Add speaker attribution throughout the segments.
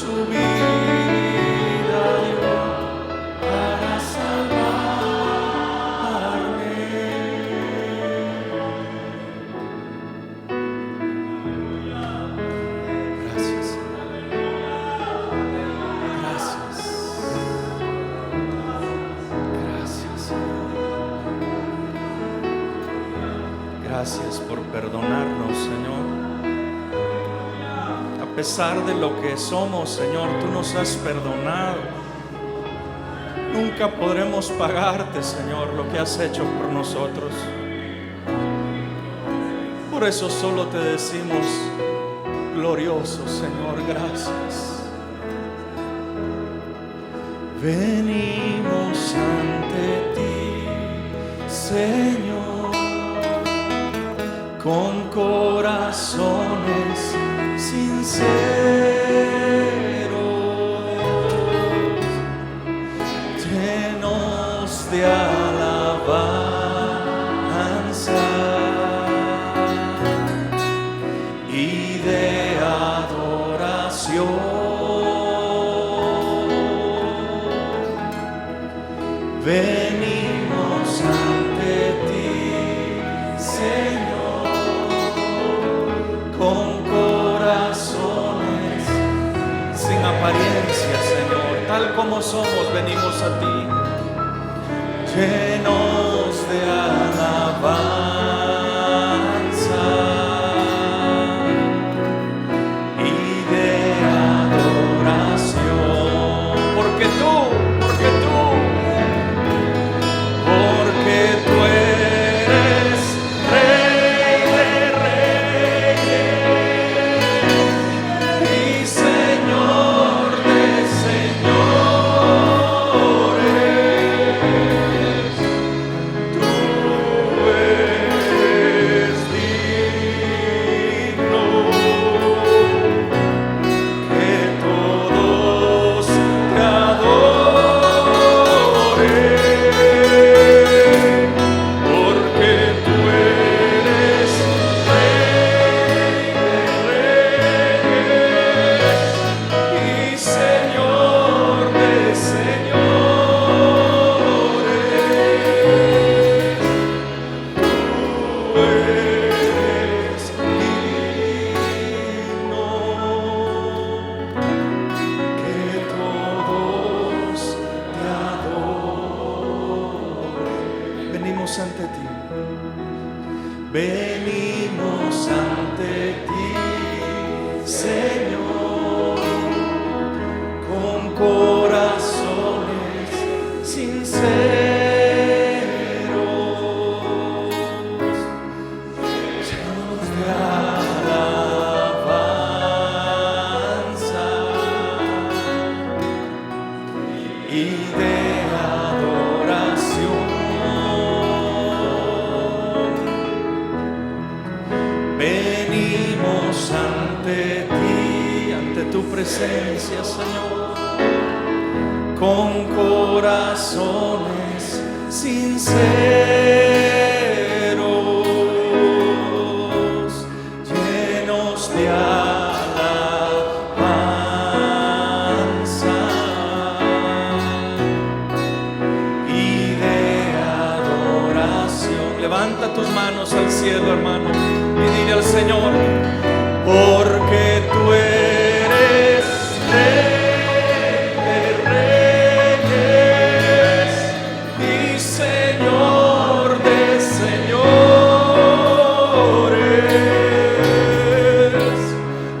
Speaker 1: su vida dio para salvarme. Gracias, Señor. Gracias. Gracias, Señor. Gracias por perdonarnos, Señor. A pesar de lo que somos, Señor, tú nos has perdonado. Nunca podremos pagarte, Señor, lo que has hecho por nosotros. Por eso solo te decimos, glorioso Señor, gracias. Venimos ante ti, Señor, con corazones sinceros, llenos de alabanza y de adoración. Venimos ante ti, Señor, con corazones sin apariencia, Señor, tal como somos, venimos a ti, llenos de alabanza y de adoración, porque tú eres Rey de Reyes y Señor de Señores. Tú eres digno que todos te adoren, porque tú eres Rey de Reyes y Señor de Señores. Tú eres digno que todos te adoren. Venimos ante ti. Venimos ante ti, Señor, con corazones sinceros, llenos de alabanza y de adoración. Venimos ante ti, ante tu presencia, Señor, con corazones sinceros, llenos de alabanza y de adoración. Levanta tus manos al cielo, hermano, y dile al Señor, porque tú eres Rey de Reyes y Señor de Señores.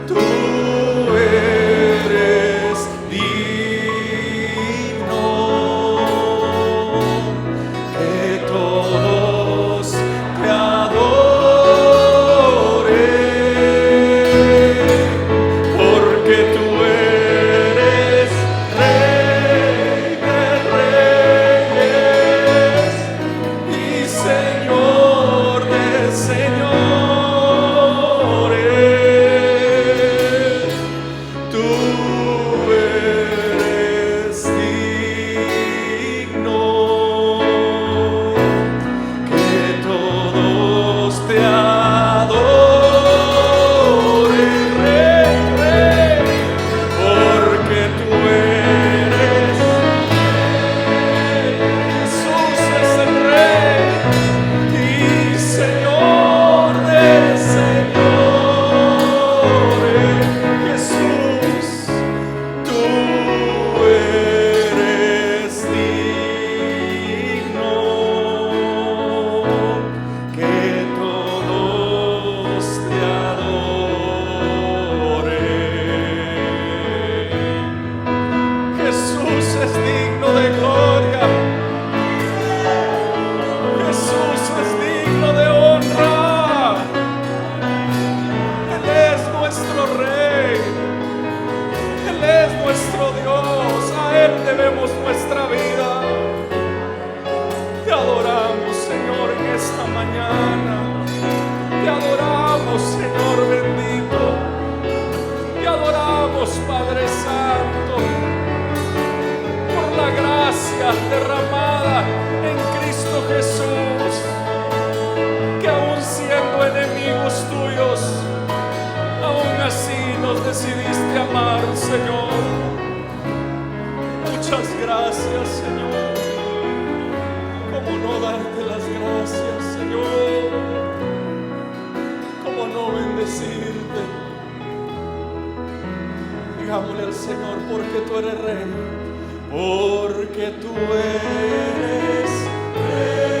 Speaker 1: Tú eres digno que todos te adoren, nos decidiste amar, Señor. Muchas gracias, Señor. ¿Cómo no darte las gracias, Señor? ¿Cómo no bendecirte? Digámosle al Señor, porque tú eres Rey, porque tú eres Rey.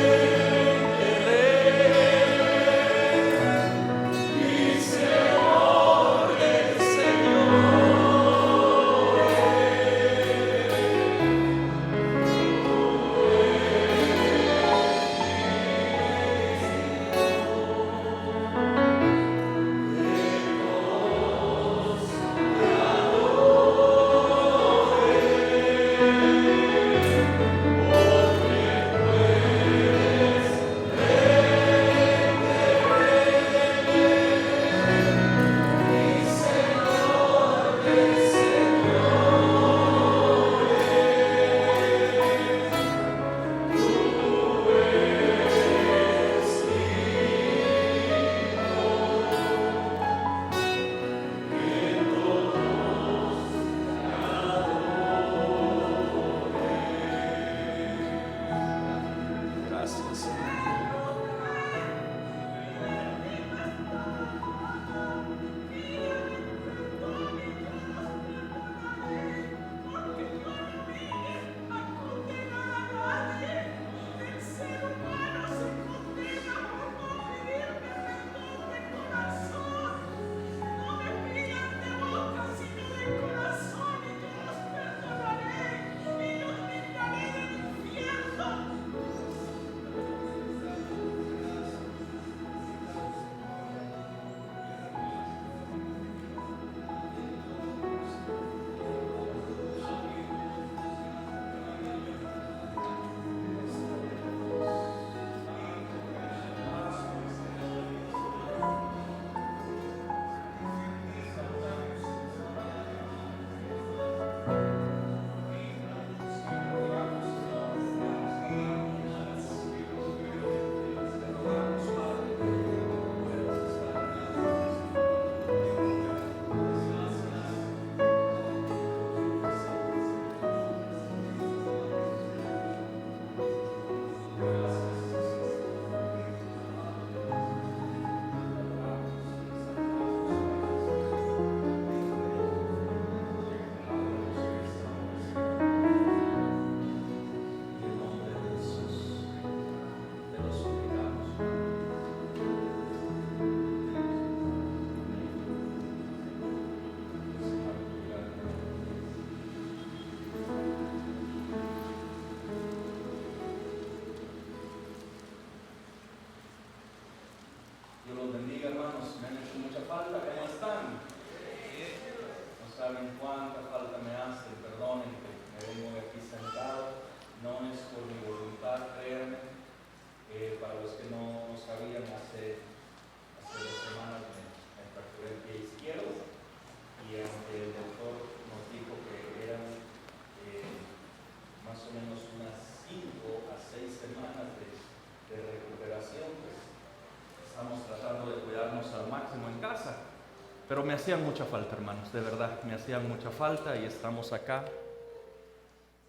Speaker 2: Pero me hacían mucha falta, hermanos, de verdad, me hacían mucha falta y estamos acá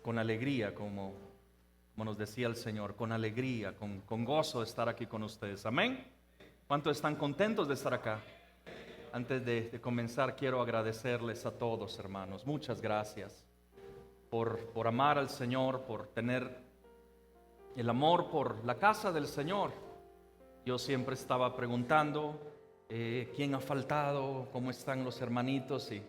Speaker 2: con alegría, como nos decía el Señor, con alegría, con gozo de estar aquí con ustedes. Amén. ¿Cuántos están contentos de estar acá? Antes de comenzar, quiero agradecerles a todos, hermanos. Muchas gracias por amar al Señor, por tener el amor por la casa del Señor. Yo siempre estaba preguntando quién ha faltado, cómo están los hermanitos, y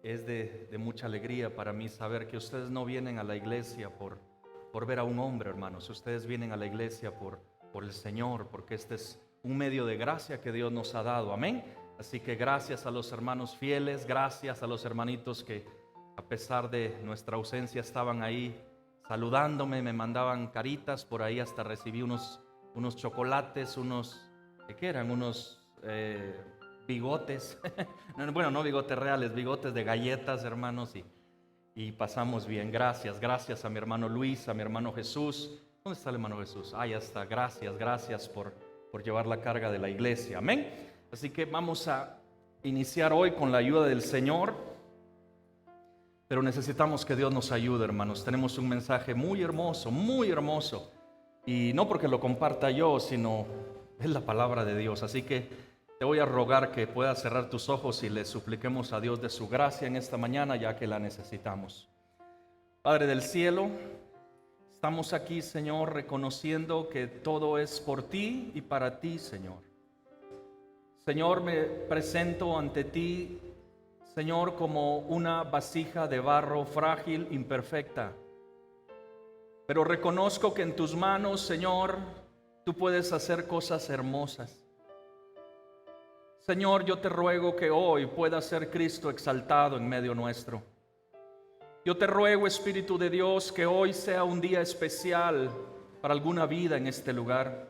Speaker 2: es de mucha alegría para mí saber que ustedes no vienen a la iglesia por ver a un hombre, hermanos. Ustedes vienen a la iglesia por el Señor, porque este es un medio de gracia que Dios nos ha dado. Amén. Así que gracias a los hermanos fieles, gracias a los hermanitos que a pesar de nuestra ausencia estaban ahí saludándome, me mandaban caritas, por ahí hasta recibí unos chocolates, ¿qué eran? Unos bigotes, bueno, no bigotes reales, bigotes de galletas, hermanos, y pasamos bien. Gracias a mi hermano Luis, a mi hermano Jesús. ¿Dónde está el hermano Jesús? Ya está. Gracias por llevar la carga de la iglesia. Amén. Así que vamos a iniciar hoy con la ayuda del Señor, pero necesitamos que Dios nos ayude, hermanos. Tenemos un mensaje muy hermoso, y no porque lo comparta yo, sino es la palabra de Dios. Así que te voy a rogar que puedas cerrar tus ojos y le supliquemos a Dios de su gracia en esta mañana, ya que la necesitamos. Padre del cielo, estamos aquí, Señor, reconociendo que todo es por ti y para ti, Señor. Señor, me presento ante ti, Señor, como una vasija de barro frágil, imperfecta. Pero reconozco que en tus manos, Señor, tú puedes hacer cosas hermosas. Señor, yo te ruego que hoy pueda ser Cristo exaltado en medio nuestro. Yo te ruego, Espíritu de Dios, que hoy sea un día especial para alguna vida en este lugar.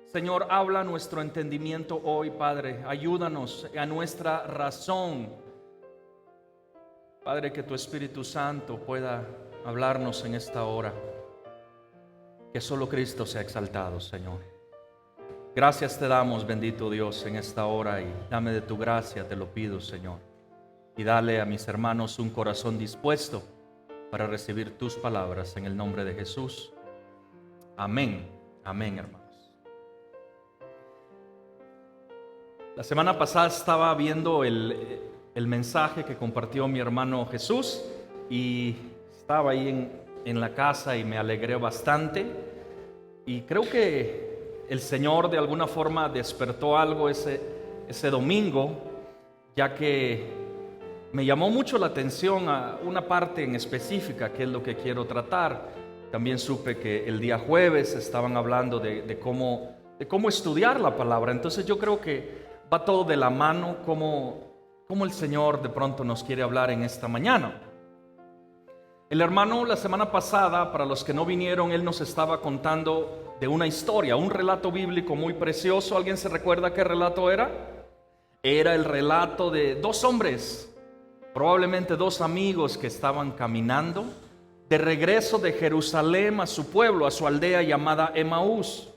Speaker 2: Señor, habla nuestro entendimiento hoy, Padre. Ayúdanos a nuestra razón. Padre, que tu Espíritu Santo pueda hablarnos en esta hora. Que solo Cristo sea exaltado, Señor. Gracias te damos, bendito Dios, en esta hora, y dame de tu gracia, te lo pido, Señor. Y dale a mis hermanos un corazón dispuesto para recibir tus palabras en el nombre de Jesús. Amén. Amén, hermanos. La semana pasada estaba viendo el mensaje que compartió mi hermano Jesús y estaba ahí en la casa y me alegré bastante. Y creo que el Señor de alguna forma despertó algo ese domingo, ya que me llamó mucho la atención a una parte en específica, que es lo que quiero tratar. También supe que el día jueves estaban hablando de cómo estudiar la palabra. Entonces yo creo que va todo de la mano, como el Señor de pronto nos quiere hablar en esta mañana. El hermano la semana pasada, para los que no vinieron, él nos estaba contando de una historia, un relato bíblico muy precioso. ¿Alguien se recuerda qué relato era? Era el relato de dos hombres, probablemente dos amigos que estaban caminando de regreso de Jerusalén a su pueblo, a su aldea llamada Emaús.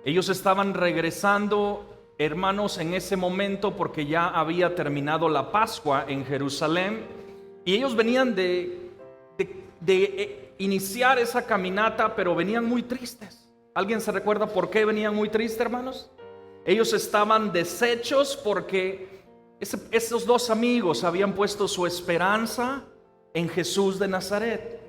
Speaker 2: Ellos estaban regresando, hermanos, en ese momento porque ya había terminado la Pascua en Jerusalén y ellos venían de iniciar esa caminata, pero venían muy tristes. ¿Alguien se recuerda por qué venían muy tristes, hermanos? Ellos estaban deshechos porque esos dos amigos habían puesto su esperanza en Jesús de Nazaret.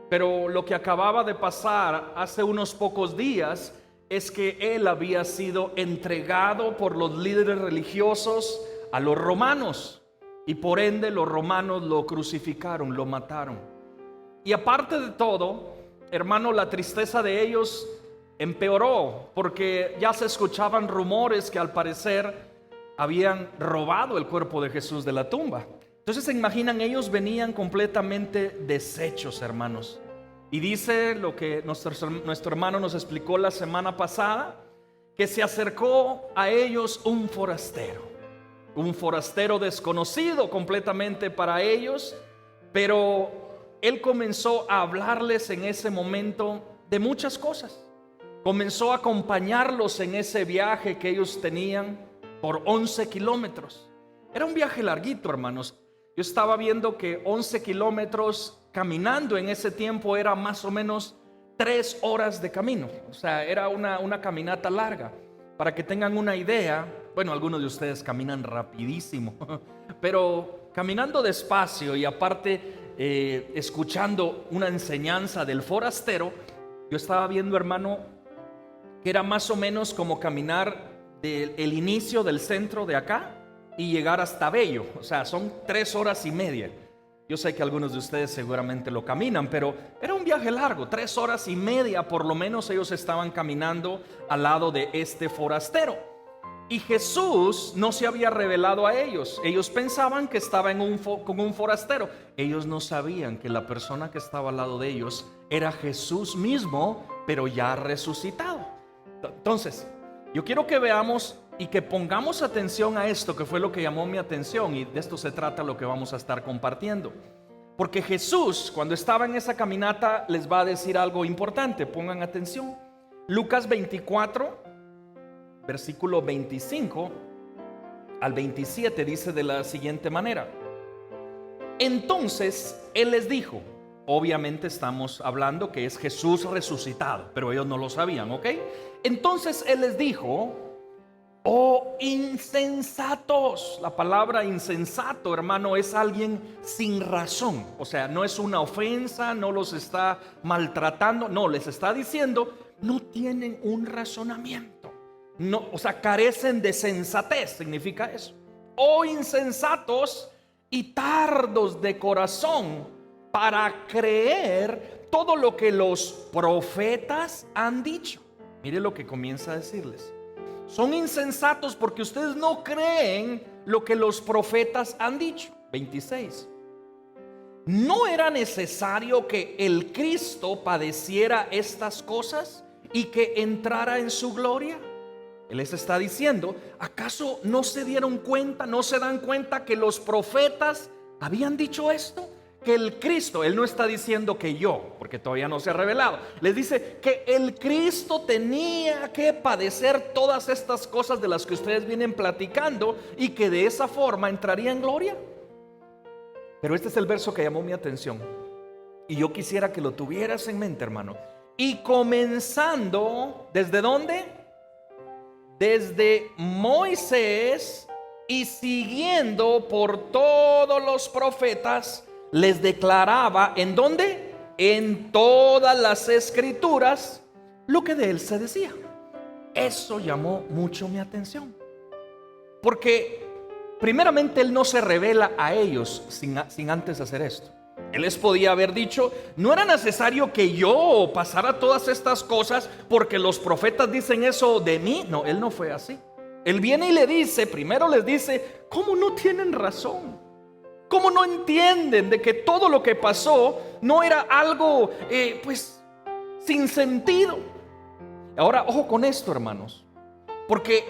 Speaker 2: Pero lo que acababa de pasar hace unos pocos días es que él había sido entregado por los líderes religiosos a los romanos, y por ende los romanos lo crucificaron, lo mataron. Y aparte de todo, hermano, la tristeza de ellos empeoró porque ya se escuchaban rumores que al parecer habían robado el cuerpo de Jesús de la tumba. Entonces se imaginan, ellos venían completamente deshechos, hermanos. Y dice lo que nuestro hermano nos explicó la semana pasada, que se acercó a ellos un forastero desconocido completamente para ellos, pero él comenzó a hablarles en ese momento de muchas cosas. Comenzó a acompañarlos en ese viaje que ellos tenían por 11 kilómetros. Era un viaje larguito, hermanos. Yo estaba viendo que 11 kilómetros caminando en ese tiempo era más o menos 3 horas de camino. O sea, era una caminata larga. Para que tengan una idea, bueno, algunos de ustedes caminan rapidísimo, pero caminando despacio y aparte escuchando una enseñanza del forastero, yo estaba viendo, hermano, que era más o menos como caminar del inicio del centro de acá y llegar hasta Bello. O sea, son 3 horas y media. Yo sé que algunos de ustedes seguramente lo caminan, pero era un viaje largo, 3 horas y media por lo menos ellos estaban caminando al lado de este forastero. Y Jesús no se había revelado a ellos. Ellos pensaban que estaba con un forastero. Ellos no sabían que la persona que estaba al lado de ellos era Jesús mismo, pero ya resucitado. Entonces, yo quiero que veamos y que pongamos atención a esto, que fue lo que llamó mi atención, y de esto se trata lo que vamos a estar compartiendo. Porque Jesús, cuando estaba en esa caminata, les va a decir algo importante. Pongan atención. Lucas 24, versículo 25, al 27 dice de la siguiente manera: entonces Él les dijo, obviamente estamos hablando que es Jesús resucitado, pero ellos no lo sabían, ¿ok? Entonces Él les dijo: oh insensatos. La palabra insensato, hermano, es alguien sin razón. O sea, no es una ofensa, no los está maltratando, no, les está diciendo, no tienen un razonamiento. No, o sea, carecen de sensatez, significa eso. Oh insensatos y tardos de corazón para creer todo lo que los profetas han dicho. Mire lo que comienza a decirles. Son insensatos porque ustedes no creen lo que los profetas han dicho. 26. ¿No era necesario que el Cristo padeciera estas cosas y que entrara en su gloria? Él les está diciendo, ¿acaso no se dieron cuenta, no se dan cuenta que los profetas habían dicho esto? Que el Cristo, Él no está diciendo que yo, porque todavía no se ha revelado. Les dice que el Cristo tenía que padecer todas estas cosas de las que ustedes vienen platicando y que de esa forma entraría en gloria. Pero este es el verso que llamó mi atención y yo quisiera que lo tuvieras en mente, hermano. Y comenzando, ¿desde dónde? Desde Moisés y siguiendo por todos los profetas, les declaraba, ¿en dónde? En todas las escrituras lo que de él se decía. Eso llamó mucho mi atención, porque primeramente él no se revela a ellos sin antes hacer esto. Él les podía haber dicho, no era necesario que yo pasara todas estas cosas porque los profetas dicen eso de mí. No, él no fue así. Él viene y le dice, primero les dice, ¿cómo no tienen razón? ¿Cómo no entienden de que todo lo que pasó no era algo pues sin sentido? Ahora, ojo con esto, hermanos, porque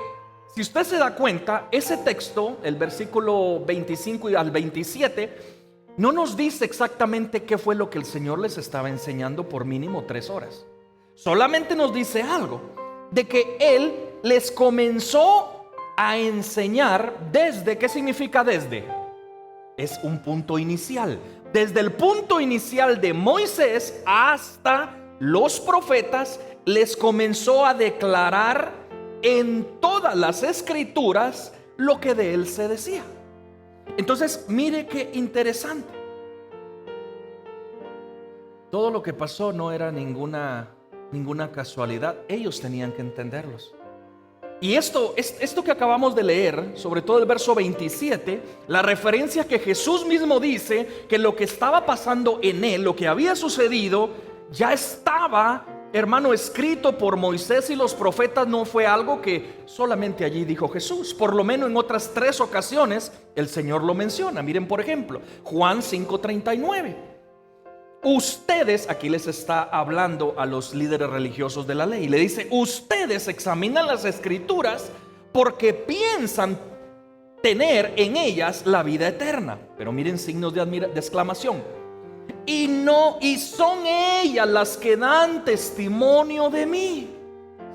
Speaker 2: si usted se da cuenta, ese texto, el versículo 25 y al 27, no nos dice exactamente qué fue lo que el Señor les estaba enseñando por mínimo 3 horas. Solamente nos dice algo, de que Él les comenzó a enseñar desde, ¿qué significa desde? Es un punto inicial. Desde el punto inicial de Moisés hasta los profetas, les comenzó a declarar en todas las escrituras lo que de Él se decía. Entonces, mire qué interesante. Todo lo que pasó no era ninguna casualidad. Ellos tenían que entenderlos. Y esto que acabamos de leer, sobre todo el verso 27, la referencia que Jesús mismo dice que lo que estaba pasando en él, lo que había sucedido, ya estaba, hermano, escrito por Moisés y los profetas. No fue algo que solamente allí dijo Jesús. Por lo menos en otras 3 ocasiones el Señor lo menciona. Miren, por ejemplo, Juan 5:39. Ustedes, aquí les está hablando a los líderes religiosos de la ley, le dice, ustedes examinan las escrituras porque piensan tener en ellas la vida eterna. Pero miren, signos de exclamación. Y son ellas las que dan testimonio de mí.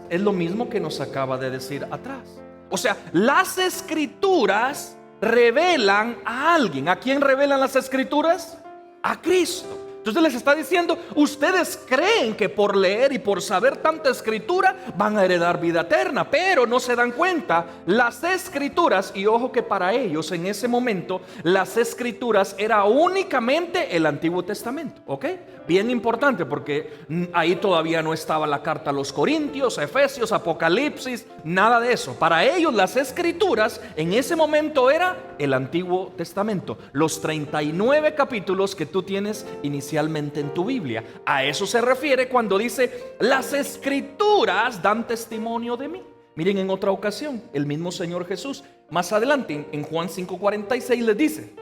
Speaker 2: Es lo mismo que nos acaba de decir atrás. O sea, las escrituras revelan a alguien. ¿A quién revelan las escrituras? A Cristo. Entonces les está diciendo, ustedes creen que por leer y por saber tanta escritura van a heredar vida eterna, pero no se dan cuenta. Las escrituras, y ojo que para ellos en ese momento las escrituras era únicamente el Antiguo Testamento, ¿ok? Bien importante, porque ahí todavía no estaba la carta a los Corintios, Efesios, Apocalipsis, nada de eso. Para ellos las escrituras en ese momento era el Antiguo Testamento, los 39 capítulos que tú tienes inicialmente en tu Biblia. A eso se refiere cuando dice, las escrituras dan testimonio de mí. Miren, en otra ocasión, el mismo Señor Jesús, más adelante en Juan 5:46 les dice,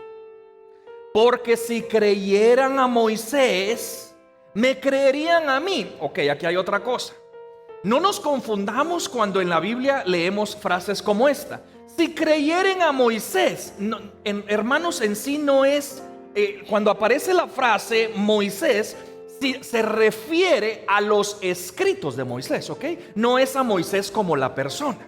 Speaker 2: porque si creyeran a Moisés, me creerían a mí. Ok, aquí hay otra cosa. No nos confundamos cuando en la Biblia leemos frases como esta. Si creyeren a Moisés, hermanos, en sí no es, cuando aparece la frase Moisés, se refiere a los escritos de Moisés, ¿ok? No es a Moisés como la persona.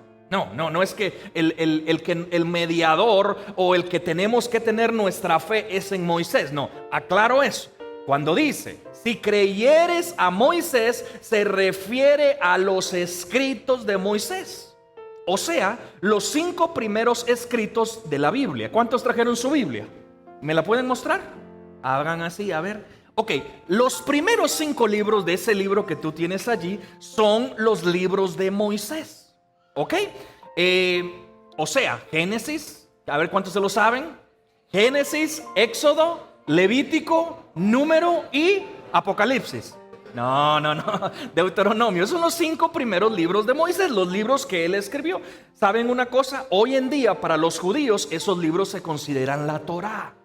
Speaker 2: No es que el mediador o el que tenemos que tener nuestra fe es en Moisés. No, aclaro eso. Cuando dice, si creyeres a Moisés, se refiere a los escritos de Moisés. O sea, los 5 primeros escritos de la Biblia. ¿Cuántos trajeron su Biblia? ¿Me la pueden mostrar? Hagan así, a ver. Ok, los primeros 5 libros de ese libro que tú tienes allí son los libros de Moisés. ¿Ok? O sea, Génesis, a ver cuántos se lo saben. Génesis, Éxodo, Levítico, Número y Apocalipsis. No, Deuteronomio. Son los 5 primeros libros de Moisés, los libros que él escribió. ¿Saben una cosa? Hoy en día para los judíos esos libros se consideran la Torá.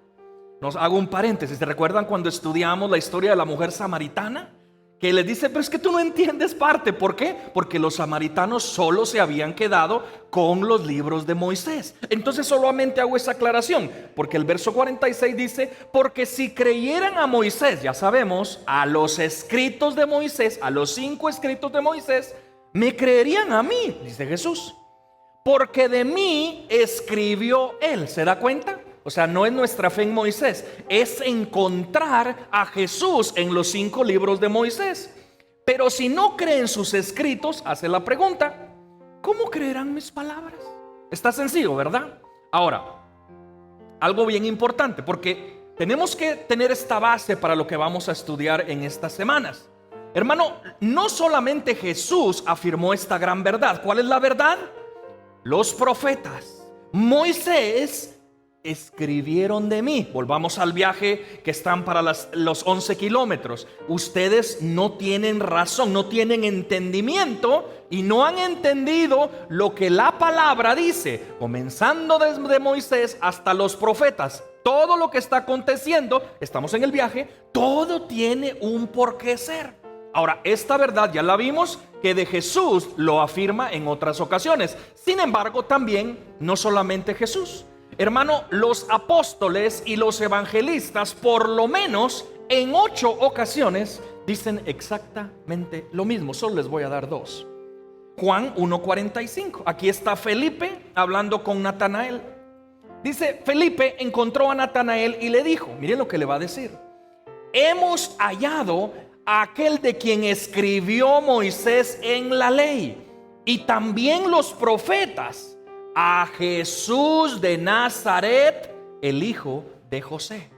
Speaker 2: Nos hago un paréntesis. ¿Se recuerdan cuando estudiamos la historia de la mujer samaritana? Que les dice, pero es que tú no entiendes parte. ¿Por qué? Porque los samaritanos solo se habían quedado con los libros de Moisés. Entonces solamente hago esa aclaración, porque el verso 46 dice, porque si creyeran a Moisés, ya sabemos, a los escritos de Moisés, a los 5 escritos de Moisés, me creerían a mí, dice Jesús, porque de mí escribió él. ¿Se da cuenta? O sea, no es nuestra fe en Moisés, es encontrar a Jesús en los 5 libros de Moisés. Pero si no creen sus escritos, hace la pregunta, ¿cómo creerán mis palabras? Está sencillo, ¿verdad? Ahora, algo bien importante, porque tenemos que tener esta base para lo que vamos a estudiar en estas semanas. Hermano, no solamente Jesús afirmó esta gran verdad. ¿Cuál es la verdad? Los profetas, Moisés, escribieron de mí. Volvamos al viaje que están para los 11 kilómetros. Ustedes no tienen razón, no tienen entendimiento y no han entendido lo que la palabra dice, comenzando desde Moisés hasta los profetas. Todo lo que está aconteciendo, estamos en el viaje, todo tiene un porqué ser. Ahora, esta verdad ya la vimos que de Jesús lo afirma en otras ocasiones. Sin embargo, también no solamente Jesús. Hermano, los apóstoles y los evangelistas, por lo menos en 8 ocasiones, dicen exactamente lo mismo. Solo les voy a dar 2. Juan 1:45. Aquí está Felipe hablando con Natanael. Dice, Felipe encontró a Natanael y le dijo, miren lo que le va a decir: hemos hallado a aquel de quien escribió Moisés en la ley y también los profetas, a Jesús de Nazaret, el hijo de José.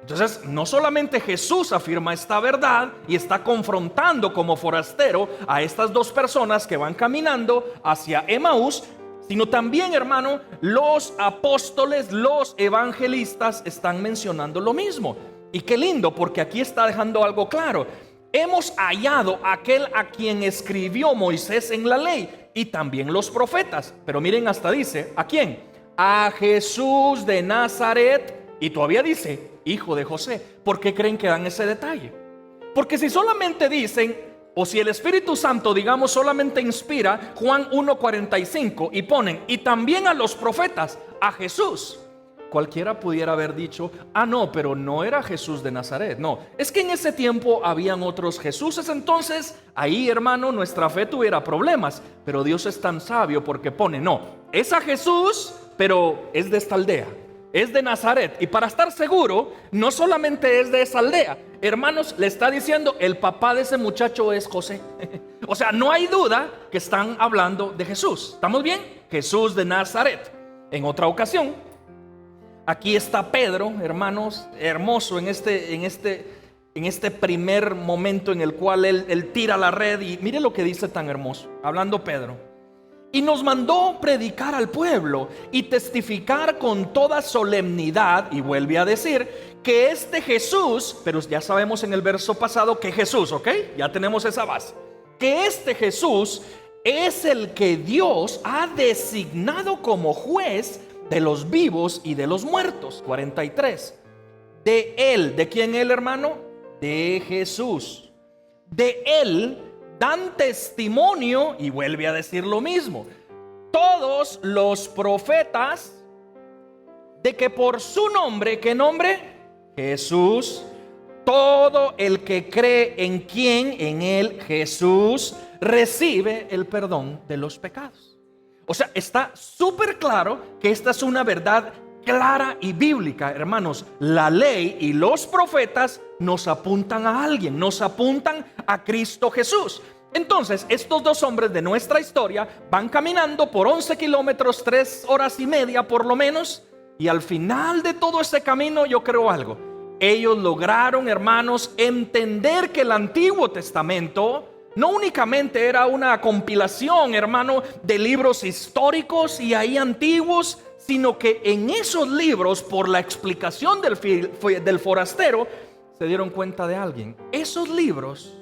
Speaker 2: Entonces, no solamente Jesús afirma esta verdad y está confrontando como forastero a estas 2 personas que van caminando hacia Emaús, sino también, hermano, los apóstoles, los evangelistas están mencionando lo mismo. Y qué lindo, porque aquí está dejando algo claro. Hemos hallado a aquel a quien escribió Moisés en la ley y también los profetas. Pero miren, hasta dice, ¿a quién? A Jesús de Nazaret. Y todavía dice, hijo de José. ¿Por qué creen que dan ese detalle? Porque si solamente dicen, o si el Espíritu Santo, digamos, solamente inspira Juan 1:45 y ponen, y también a los profetas, a Jesús, cualquiera pudiera haber dicho, no, pero no era Jesús de Nazaret. No, es que en ese tiempo habían otros Jesuses. Entonces ahí, hermano, nuestra fe tuviera problemas. Pero Dios es tan sabio porque pone, no, es a Jesús, pero es de esta aldea, es de Nazaret. Y para estar seguro, no solamente es de esa aldea, hermanos, le está diciendo, el papá de ese muchacho es José. O sea, no hay duda que están hablando de Jesús. ¿Estamos bien? Jesús de Nazaret. En otra ocasión, aquí está Pedro, hermanos, hermoso en este primer momento en el cual él tira la red. Y mire lo que dice tan hermoso, hablando Pedro. Y nos mandó predicar al pueblo y testificar con toda solemnidad, y vuelve a decir, que este Jesús, pero ya sabemos en el verso pasado que Jesús, ¿ok? Ya tenemos esa base. Que este Jesús es el que Dios ha designado como juez de los vivos y de los muertos. 43. De él, ¿de quién él, hermano? De Jesús. De él dan testimonio, y vuelve a decir lo mismo, todos los profetas, de que por su nombre, ¿qué nombre? Jesús. Todo el que cree en quien, en él, Jesús, recibe el perdón de los pecados. O sea, está súper claro que esta es una verdad clara y bíblica, hermanos. La ley y los profetas nos apuntan a alguien, nos apuntan a Cristo Jesús. Entonces, estos dos hombres de nuestra historia van caminando por 11 kilómetros, 3 horas y media por lo menos, y al final de todo ese camino yo creo algo. Ellos lograron, hermanos, entender que el Antiguo Testamento no únicamente era una compilación, hermano, de libros históricos y ahí antiguos, sino que en esos libros, por la explicación del forastero, se dieron cuenta de alguien. Esos libros,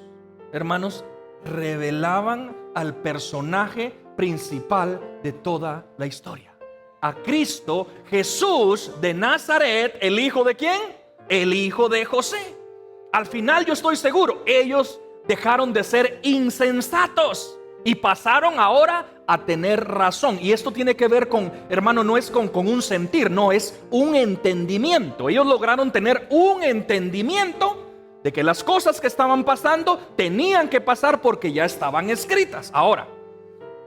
Speaker 2: hermanos, revelaban al personaje principal de toda la historia, a Cristo Jesús de Nazaret. ¿El hijo de quién? El hijo de José. Al final yo estoy seguro, ellos dejaron de ser insensatos y pasaron ahora a tener razón. Y esto tiene que ver con, hermano, no es con un sentir, no, es un entendimiento. Ellos lograron tener un entendimiento de que las cosas que estaban pasando tenían que pasar porque ya estaban escritas. Ahora,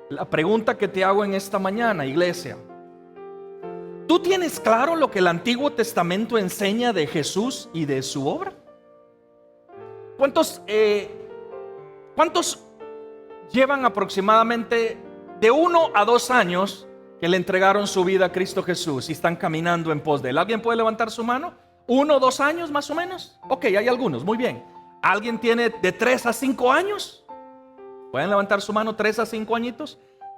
Speaker 2: la pregunta que te hago en esta mañana, iglesia: ¿tú tienes claro lo que el Antiguo Testamento enseña de Jesús y de su obra? ¿Cuántos llevan aproximadamente de 1 a 2 años que le entregaron su vida a Cristo Jesús y están caminando en pos de él? ¿Alguien puede levantar su mano? 1 o 2 años más o menos. Ok, hay algunos, muy bien. ¿Alguien tiene de 3 a 5 años? ¿Pueden levantar su mano? 3 a 5 añitos.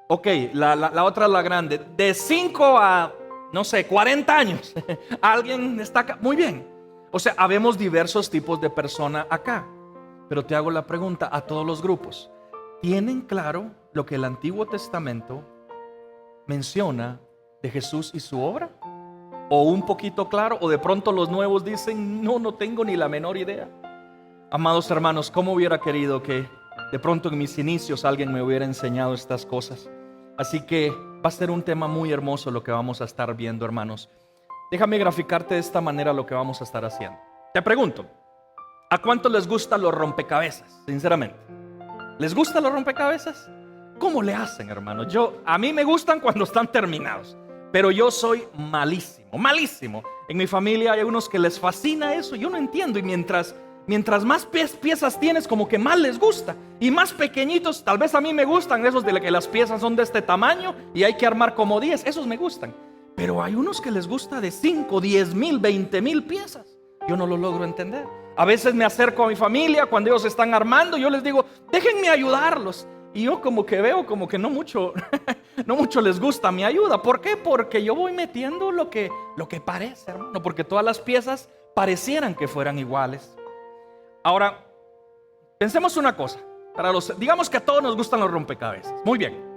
Speaker 2: Ok, la otra es la grande. De 5 a, no sé, 40 años. ¿Alguien está acá? Muy bien. O sea, habemos diversos tipos de personas acá. Pero te hago la pregunta a todos los grupos: ¿tienen claro lo que el Antiguo Testamento menciona de Jesús y su obra? ¿O un poquito claro? ¿O de pronto los nuevos dicen, no tengo ni la menor idea? Amados hermanos, ¿cómo hubiera querido que de pronto en mis inicios alguien me hubiera enseñado estas cosas? Así que va a ser un tema muy hermoso lo que vamos a estar viendo, hermanos. Déjame graficarte de esta manera lo que vamos a estar haciendo. Te pregunto, ¿a cuántos les gustan los rompecabezas? Sinceramente, ¿les gustan los rompecabezas? ¿Cómo le hacen, hermano? A mí me gustan cuando están terminados, pero yo soy malísimo. En mi familia hay unos que les fascina eso, yo no entiendo. Y mientras más piezas tienes, como que más les gusta. Y más pequeñitos, tal vez a mí me gustan esos de que las piezas son de este tamaño y hay que armar como 10, esos me gustan. Pero hay unos que les gusta de 5, 10 mil, 20 mil piezas. Yo no lo logro entender. A veces me acerco a mi familia cuando ellos están armando, yo les digo, déjenme ayudarlos. Y yo como que veo como que no mucho les gusta mi ayuda. ¿Por qué? Porque yo voy metiendo lo que parece, hermano. Porque todas las piezas parecieran que fueran iguales. Ahora, pensemos una cosa. Digamos que a todos nos gustan los rompecabezas. Muy bien.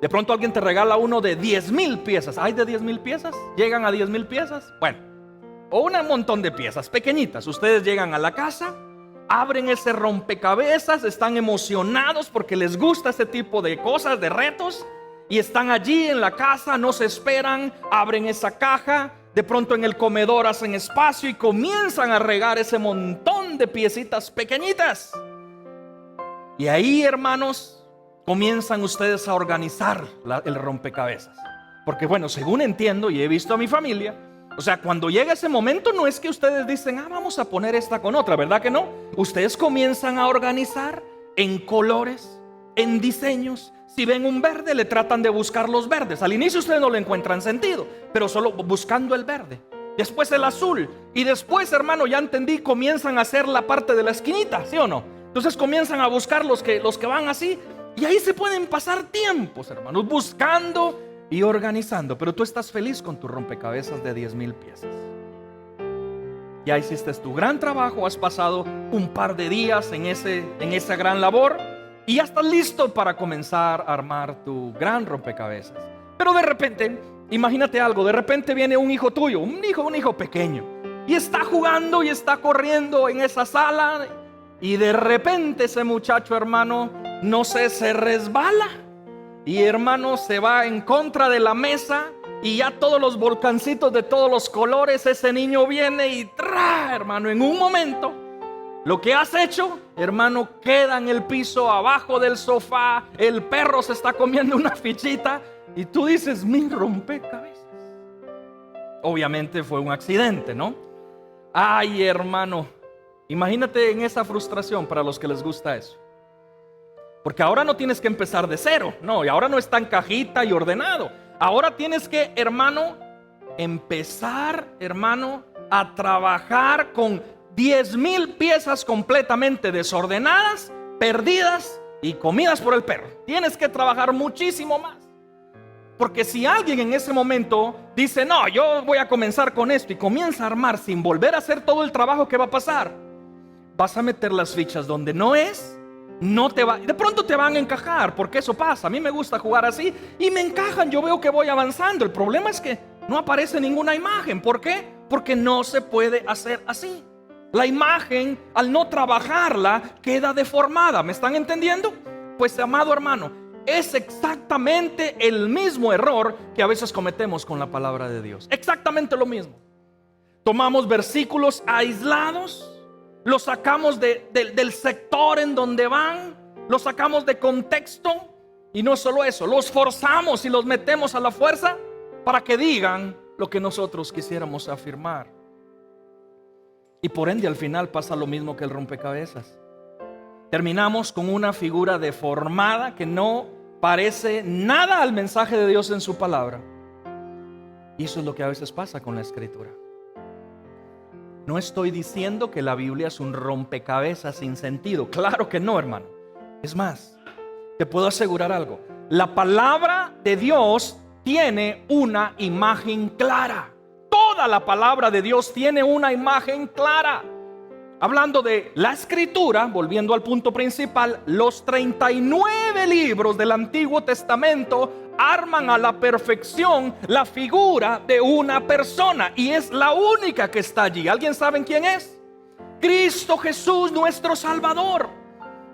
Speaker 2: De pronto alguien te regala uno de 10,000 piezas. ¿Hay de 10,000 piezas? ¿Llegan a 10,000 piezas? Bueno, o un montón de piezas pequeñitas. Ustedes llegan a la casa, abren ese rompecabezas, están emocionados porque les gusta ese tipo de cosas, de retos, y están allí en la casa, no se esperan, abren esa caja, de pronto en el comedor hacen espacio y comienzan a regar ese montón de piecitas pequeñitas. Y ahí, hermanos, comienzan ustedes a organizar el rompecabezas. Porque bueno, según entiendo y he visto a mi familia, o sea, cuando llega ese momento no es que ustedes dicen, vamos a poner esta con otra, ¿verdad que no? Ustedes comienzan a organizar en colores, en diseños. Si ven un verde, le tratan de buscar los verdes. Al inicio ustedes no le encuentran sentido, pero solo buscando el verde. Después el azul. Y después, hermano, ya entendí, comienzan a hacer la parte de la esquinita, ¿sí o no? Entonces comienzan a buscar los que van así. Y ahí se pueden pasar tiempos, hermanos, buscando y organizando. Pero tú estás feliz con tu rompecabezas de 10,000 piezas. Ya hiciste tu gran trabajo, has pasado un par de días en esa gran labor y ya estás listo para comenzar a armar tu gran rompecabezas. Pero de repente, imagínate algo, de repente viene un hijo tuyo, un hijo pequeño, y está jugando y está corriendo en esa sala, y de repente ese muchacho, hermano, no sé, se resbala y, hermano, se va en contra de la mesa y ya todos los volcancitos de todos los colores, ese niño viene y hermano, en un momento Lo que has hecho, hermano, queda en el piso, abajo del sofá. El perro se está comiendo una fichita y tú dices, mi rompecabezas. Obviamente fue un accidente, ¿no? Ay, hermano, imagínate en esa frustración para los que les gusta eso. Porque ahora no tienes que empezar de cero, no, y ahora no está en cajita y ordenado. Ahora tienes que, hermano, empezar, hermano, a trabajar con 10,000 piezas completamente desordenadas, perdidas y comidas por el perro. Tienes que trabajar muchísimo más. Porque si alguien en ese momento dice, no, yo voy a comenzar con esto, y comienza a armar sin volver a hacer todo el trabajo que va a pasar, vas a meter las fichas donde no es, no te va, de pronto te van a encajar, porque eso pasa. A mí me gusta jugar así y me encajan, yo veo que voy avanzando. El problema es que no aparece ninguna imagen. ¿Por qué? Porque no se puede hacer así. La imagen, al no trabajarla, queda deformada. ¿Me están entendiendo? Pues, amado hermano, es exactamente el mismo error que a veces cometemos con la palabra de Dios. Exactamente lo mismo. Tomamos versículos aislados, los sacamos del sector en donde van, los sacamos de contexto, y no solo eso, los forzamos y los metemos a la fuerza para que digan lo que nosotros quisiéramos afirmar. Y por ende al final pasa lo mismo que el rompecabezas. Terminamos con una figura deformada que no parece nada al mensaje de Dios en su palabra. Y eso es lo que a veces pasa con la escritura. No estoy diciendo que la Biblia es un rompecabezas sin sentido. Claro que no, hermano. Es más, te puedo asegurar algo. La palabra de Dios tiene una imagen clara. Toda la palabra de Dios tiene una imagen clara. Hablando de la escritura, volviendo al punto principal, los 39 libros del Antiguo Testamento arman a la perfección la figura de una persona, y es la única que está allí. ¿Alguien sabe quién es? Cristo Jesús, nuestro Salvador.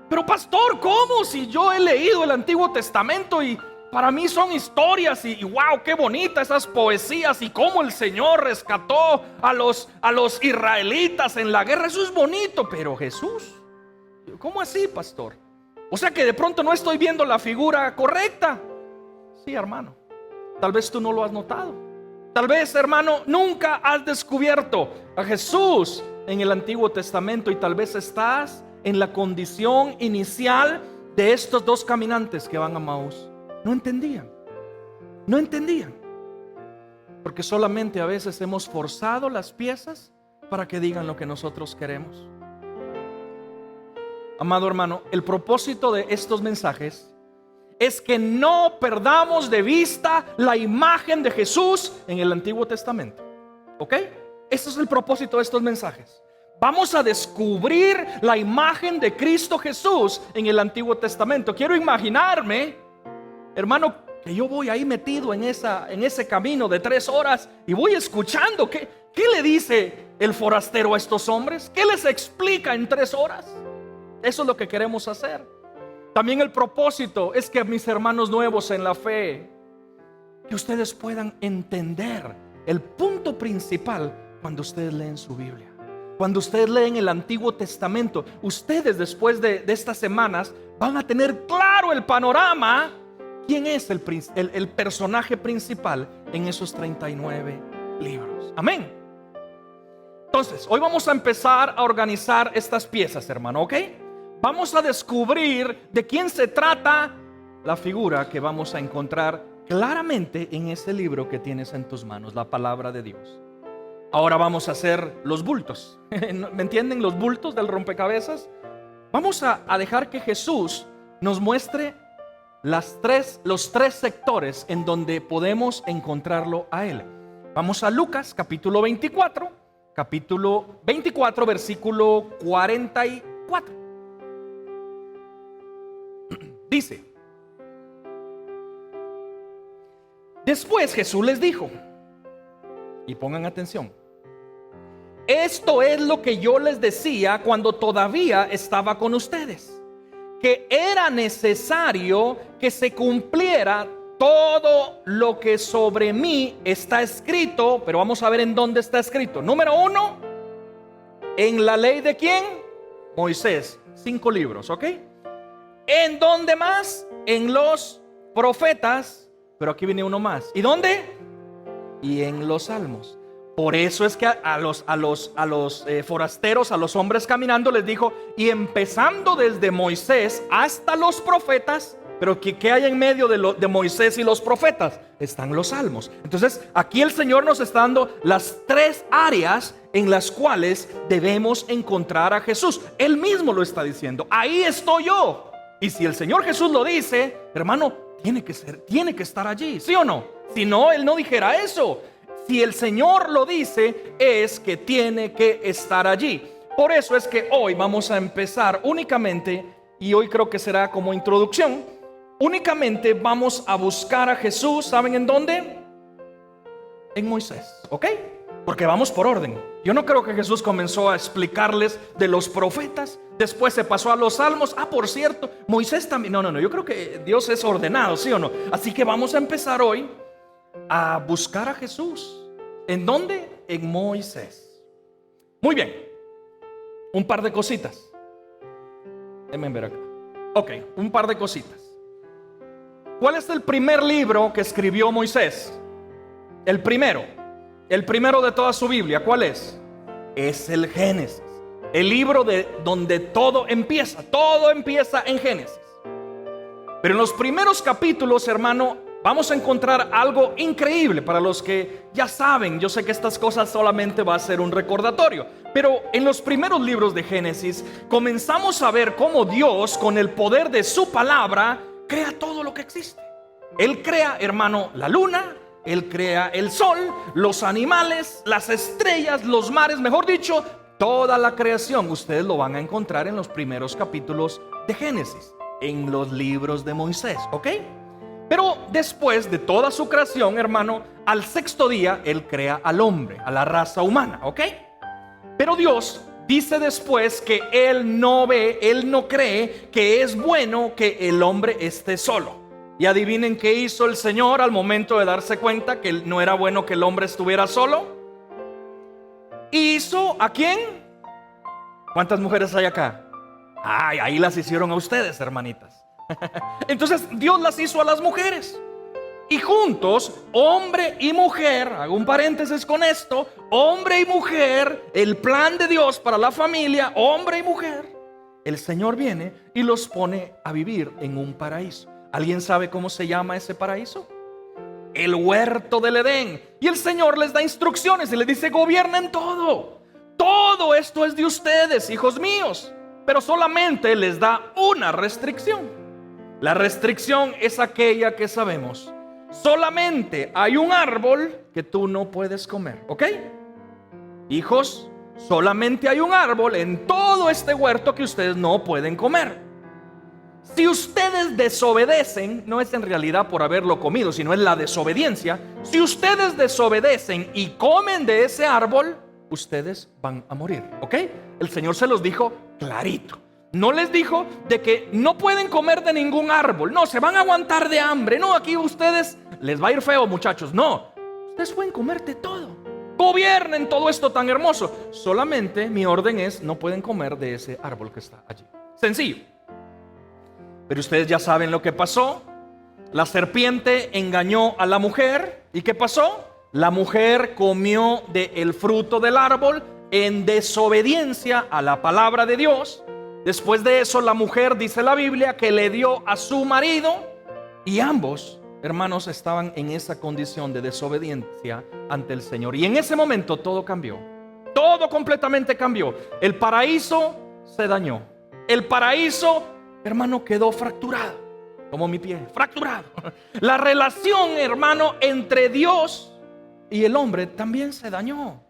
Speaker 2: Pero pastor, ¿cómo? Si yo he leído el Antiguo Testamento y para mí son historias y wow, qué bonitas esas poesías, y cómo el Señor rescató a los israelitas en la guerra. Eso es bonito, pero Jesús, ¿cómo así, pastor? O sea que de pronto no estoy viendo la figura correcta. Sí, hermano, tal vez tú no lo has notado. Tal vez, hermano, nunca has descubierto a Jesús en el Antiguo Testamento, y tal vez estás en la condición inicial de estos dos caminantes que van a Maús. No entendían, porque solamente a veces hemos forzado las piezas para que digan lo que nosotros queremos. Amado hermano, el propósito de estos mensajes es que no perdamos de vista la imagen de Jesús en el Antiguo Testamento. ¿Ok? Ese es el propósito de estos mensajes. Vamos a descubrir la imagen de Cristo Jesús en el Antiguo Testamento. Quiero imaginarme, hermano, que yo voy ahí metido en ese camino de 3 horas y voy escuchando qué le dice el forastero a estos hombres, qué les explica en 3 horas. Eso es lo que queremos hacer. También el propósito es que mis hermanos nuevos en la fe, que ustedes puedan entender el punto principal cuando ustedes leen su Biblia. Cuando ustedes leen el Antiguo Testamento, ustedes después de estas semanas van a tener claro el panorama. ¿Quién es el personaje principal en esos 39 libros? Amén. Entonces, hoy vamos a empezar a organizar estas piezas, hermano, ¿ok? Vamos a descubrir de quién se trata la figura que vamos a encontrar claramente en ese libro que tienes en tus manos, la palabra de Dios. Ahora vamos a hacer los bultos. ¿Me entienden? Los bultos del rompecabezas. Vamos a dejar que Jesús nos muestre los 3 sectores en donde podemos encontrarlo a Él. Vamos a Lucas capítulo 24, versículo 44. Dice: después Jesús les dijo, y pongan atención, esto es lo que yo les decía cuando todavía estaba con ustedes, que era necesario que se cumpliera todo lo que sobre mí está escrito. Pero vamos a ver en dónde está escrito. Número 1, en la ley de ¿quién? Moisés, 5 libros, ¿ok? ¿En dónde más? En los profetas, pero aquí viene uno más. ¿Y dónde? Y en los salmos. Por eso es que a los forasteros, a los hombres caminando, les dijo, y empezando desde Moisés hasta los profetas. Pero ¿qué hay en medio de Moisés y los profetas? Están los salmos. Entonces aquí el Señor nos está dando las 3 áreas en las cuales debemos encontrar a Jesús. Él mismo lo está diciendo, ahí estoy yo. Y si el Señor Jesús lo dice, hermano, tiene que estar allí, ¿sí o no? Si no, Él no dijera eso. Si el Señor lo dice, es que tiene que estar allí. Por eso es que hoy vamos a empezar únicamente, y hoy creo que será como introducción, únicamente vamos a buscar a Jesús. ¿Saben en dónde? En Moisés, ¿ok? Porque vamos por orden. Yo no creo que Jesús comenzó a explicarles de los profetas, después se pasó a los salmos. Por cierto, Moisés también. No, yo creo que Dios es ordenado, ¿sí o no? Así que vamos a empezar hoy a buscar a Jesús. ¿En dónde? En Moisés. Muy bien. Un par de cositas. Déjenme ver acá. Ok, un par de cositas. ¿Cuál es el primer libro que escribió Moisés? El primero de toda su Biblia. ¿Cuál es? Es el Génesis. El libro de donde todo empieza en Génesis. Pero en los primeros capítulos, hermano, vamos a encontrar algo increíble. Para los que ya saben, yo sé que estas cosas solamente va a ser un recordatorio, pero en los primeros libros de Génesis comenzamos a ver cómo Dios, con el poder de su palabra, crea todo lo que existe. Él crea, hermano, la luna, Él crea el sol, los animales, las estrellas, los mares, mejor dicho, toda la creación. Ustedes lo van a encontrar en los primeros capítulos de Génesis, en los libros de Moisés, ¿ok? Pero después de toda su creación, hermano, al 6º día, Él crea al hombre, a la raza humana, ¿ok? Pero Dios dice después que Él no cree que es bueno que el hombre esté solo. Y adivinen qué hizo el Señor al momento de darse cuenta que no era bueno que el hombre estuviera solo. ¿Hizo a quién? ¿Cuántas mujeres hay acá? Ay, ahí las hicieron a ustedes, hermanitas. Entonces Dios las hizo a las mujeres. Y juntos, hombre y mujer, hago un paréntesis con esto, hombre y mujer, el plan de Dios para la familia, hombre y mujer, el Señor viene y los pone a vivir en un paraíso. ¿Alguien sabe cómo se llama ese paraíso? El huerto del Edén. Y el Señor les da instrucciones y les dice: gobiernen todo. Todo esto es de ustedes, hijos míos. Pero solamente les da una restricción. La restricción es aquella que sabemos. Solamente hay un árbol que tú no puedes comer, ¿ok? Hijos, solamente hay un árbol en todo este huerto que ustedes no pueden comer. Si ustedes desobedecen, no es en realidad por haberlo comido, sino es la desobediencia. Si ustedes desobedecen y comen de ese árbol, ustedes van a morir, ¿ok? El Señor se los dijo clarito. No les dijo de que no pueden comer de ningún árbol. No, se van a aguantar de hambre. No, aquí ustedes les va a ir feo, muchachos. No, ustedes pueden comer de todo. Gobiernen todo esto tan hermoso. Solamente mi orden es: no pueden comer de ese árbol que está allí. Sencillo. Pero ustedes ya saben lo que pasó. La serpiente engañó a la mujer. ¿Y qué pasó? La mujer comió del fruto del árbol en desobediencia a la palabra de Dios. Después de eso, la mujer, dice la Biblia, que le dio a su marido, y ambos, hermanos, estaban en esa condición de desobediencia ante el Señor. Y en ese momento todo cambió. Todo completamente cambió. El paraíso se dañó. El paraíso, hermano, quedó fracturado, como mi pie, fracturado. La relación, hermano, entre Dios y el hombre también se dañó.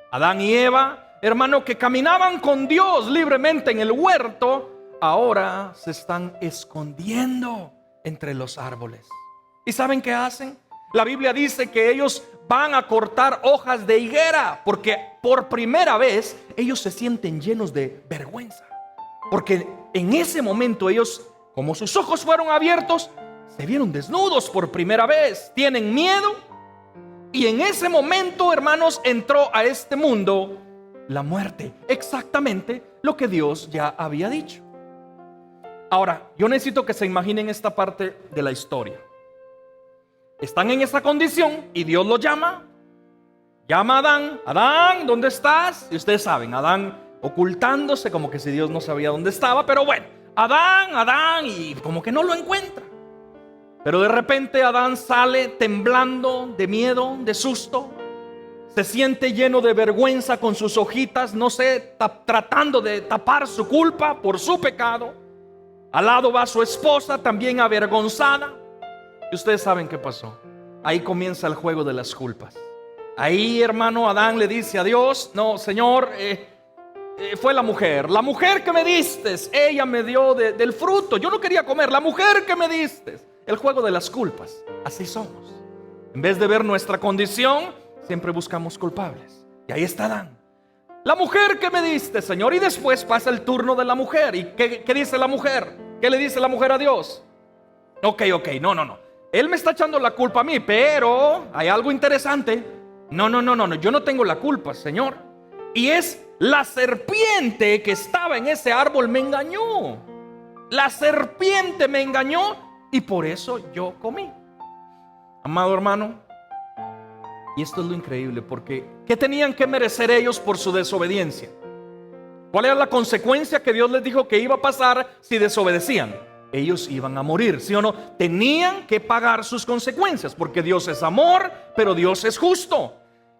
Speaker 2: Adán y Eva, hermano, que caminaban con Dios libremente en el huerto, ahora se están escondiendo entre los árboles. ¿Y saben qué hacen? La Biblia dice que ellos van a cortar hojas de higuera, porque por primera vez ellos se sienten llenos de vergüenza. Porque en ese momento ellos, como sus ojos fueron abiertos, se vieron desnudos por primera vez. Tienen miedo. Y en ese momento, hermanos, entró a este mundo la muerte. Exactamente lo que Dios ya había dicho. Ahora, yo necesito que se imaginen esta parte de la historia. Están en esa condición y Dios los llama. Llama a Adán. Adán, ¿dónde estás? Y ustedes saben, Adán ocultándose como que si Dios no sabía dónde estaba. Pero bueno, Adán, y como que no lo encuentra. Pero de repente Adán sale temblando de miedo, de susto. Se siente lleno de vergüenza con sus hojitas, no sé, tratando de tapar su culpa por su pecado. Al lado va su esposa, también avergonzada. Y ustedes saben qué pasó. Ahí comienza el juego de las culpas. Ahí, hermano, Adán le dice a Dios: no, Señor, fue la mujer que me diste. Ella me dio del fruto. Yo no quería comer. La mujer que me diste. El juego de las culpas. Así somos. En vez de ver nuestra condición, siempre buscamos culpables. Y ahí está Adán. La mujer que me diste, Señor. Y después pasa el turno de la mujer. ¿Y qué dice la mujer? ¿Qué le dice la mujer a Dios? Ok, no. Él me está echando la culpa a mí, pero hay algo interesante. No, yo no tengo la culpa, Señor. Y es la serpiente que estaba en ese árbol me engañó. La serpiente me engañó y por eso yo comí. Amado hermano, y esto es lo increíble, porque ¿qué tenían que merecer ellos por su desobediencia? ¿Cuál era la consecuencia que Dios les dijo que iba a pasar si desobedecían? Ellos iban a morir, ¿sí o no? Tenían que pagar sus consecuencias, porque Dios es amor, pero Dios es justo.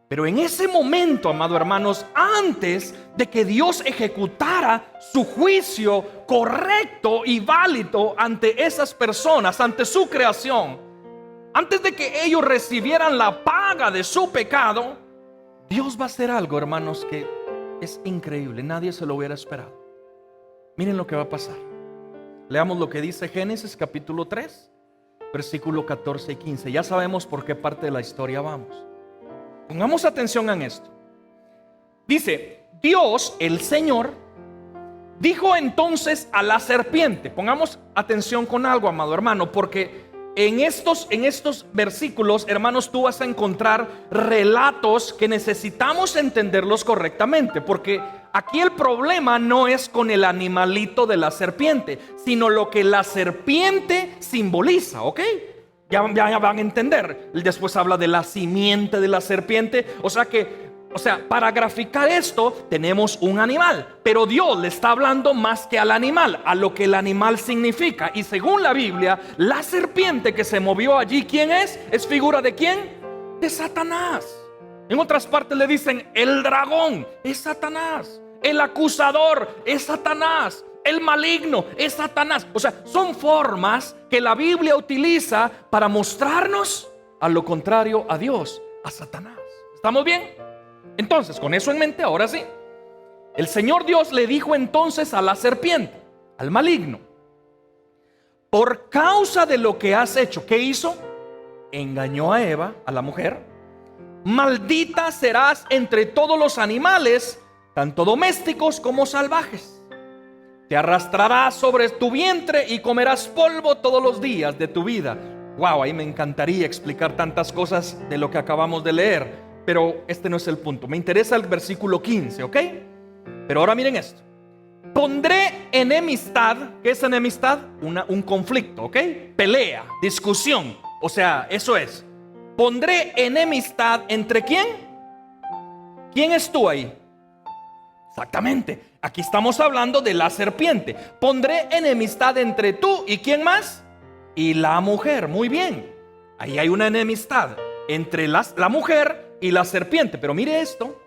Speaker 2: Pero en ese momento, amados hermanos, antes de que Dios ejecutara su juicio correcto y válido ante esas personas, ante su creación, antes de que ellos recibieran la paga de su pecado, Dios va a hacer algo, hermanos, que es increíble. Nadie se lo hubiera esperado. Miren lo que va a pasar. Leamos lo que dice Génesis capítulo 3, versículo 14 y 15. Ya sabemos por qué parte de la historia vamos. Pongamos atención en esto. Dice: Dios, el Señor, dijo entonces a la serpiente. Pongamos atención con algo, amado hermano, porque en estos versículos, hermanos, tú vas a encontrar relatos que necesitamos entenderlos correctamente, porque aquí el problema no es con el animalito de la serpiente, sino lo que la serpiente simboliza, ¿ok? Ya van a entender. Después habla de la simiente de la serpiente. O sea, para graficar esto tenemos un animal, pero Dios le está hablando más que al animal, a lo que el animal significa. Y según la Biblia, la serpiente que se movió allí, ¿quién es? ¿Es figura de quién? De Satanás. En otras partes le dicen el dragón, es Satanás. El acusador es Satanás. El maligno es Satanás. O sea, son formas que la Biblia utiliza para mostrarnos a lo contrario a Dios, a Satanás. ¿Estamos bien? Entonces, con eso en mente, ahora sí, el Señor Dios le dijo entonces a la serpiente, al maligno: por causa de lo que has hecho, ¿qué hizo? Engañó a Eva, a la mujer. Maldita serás entre todos los animales, tanto domésticos como salvajes. Te arrastrarás sobre tu vientre y comerás polvo todos los días de tu vida. Wow, ahí me encantaría explicar tantas cosas de lo que acabamos de leer, pero este no es el punto. Me interesa el versículo 15, ¿ok? Pero ahora miren esto. Pondré enemistad. ¿Qué es enemistad? Un conflicto, ¿ok? Pelea, discusión. O sea, eso es. Pondré enemistad entre ¿quién? ¿Quién es tú ahí? Exactamente. Aquí estamos hablando de la serpiente. Pondré enemistad entre tú y ¿quién más? Y la mujer. Muy bien. Ahí hay una enemistad entre la mujer y la serpiente. Pero mire esto.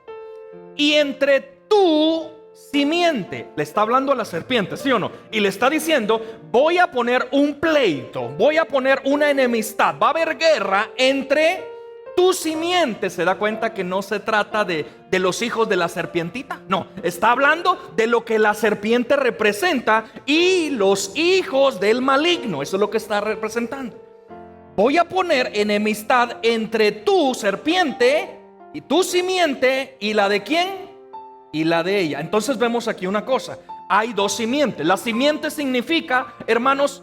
Speaker 2: Y entre tu simiente. Le está hablando a la serpiente, ¿sí o no? Y le está diciendo: voy a poner un pleito, voy a poner una enemistad. Va a haber guerra entre tu simiente. ¿Se da cuenta que no se trata de los hijos de la serpientita? No, está hablando de lo que la serpiente representa y los hijos del maligno. Eso es lo que está representando. Voy a poner enemistad entre tu serpiente y tu simiente y la de ¿quién? Y la de ella. Entonces vemos aquí una cosa. Hay dos simientes. La simiente significa, hermanos,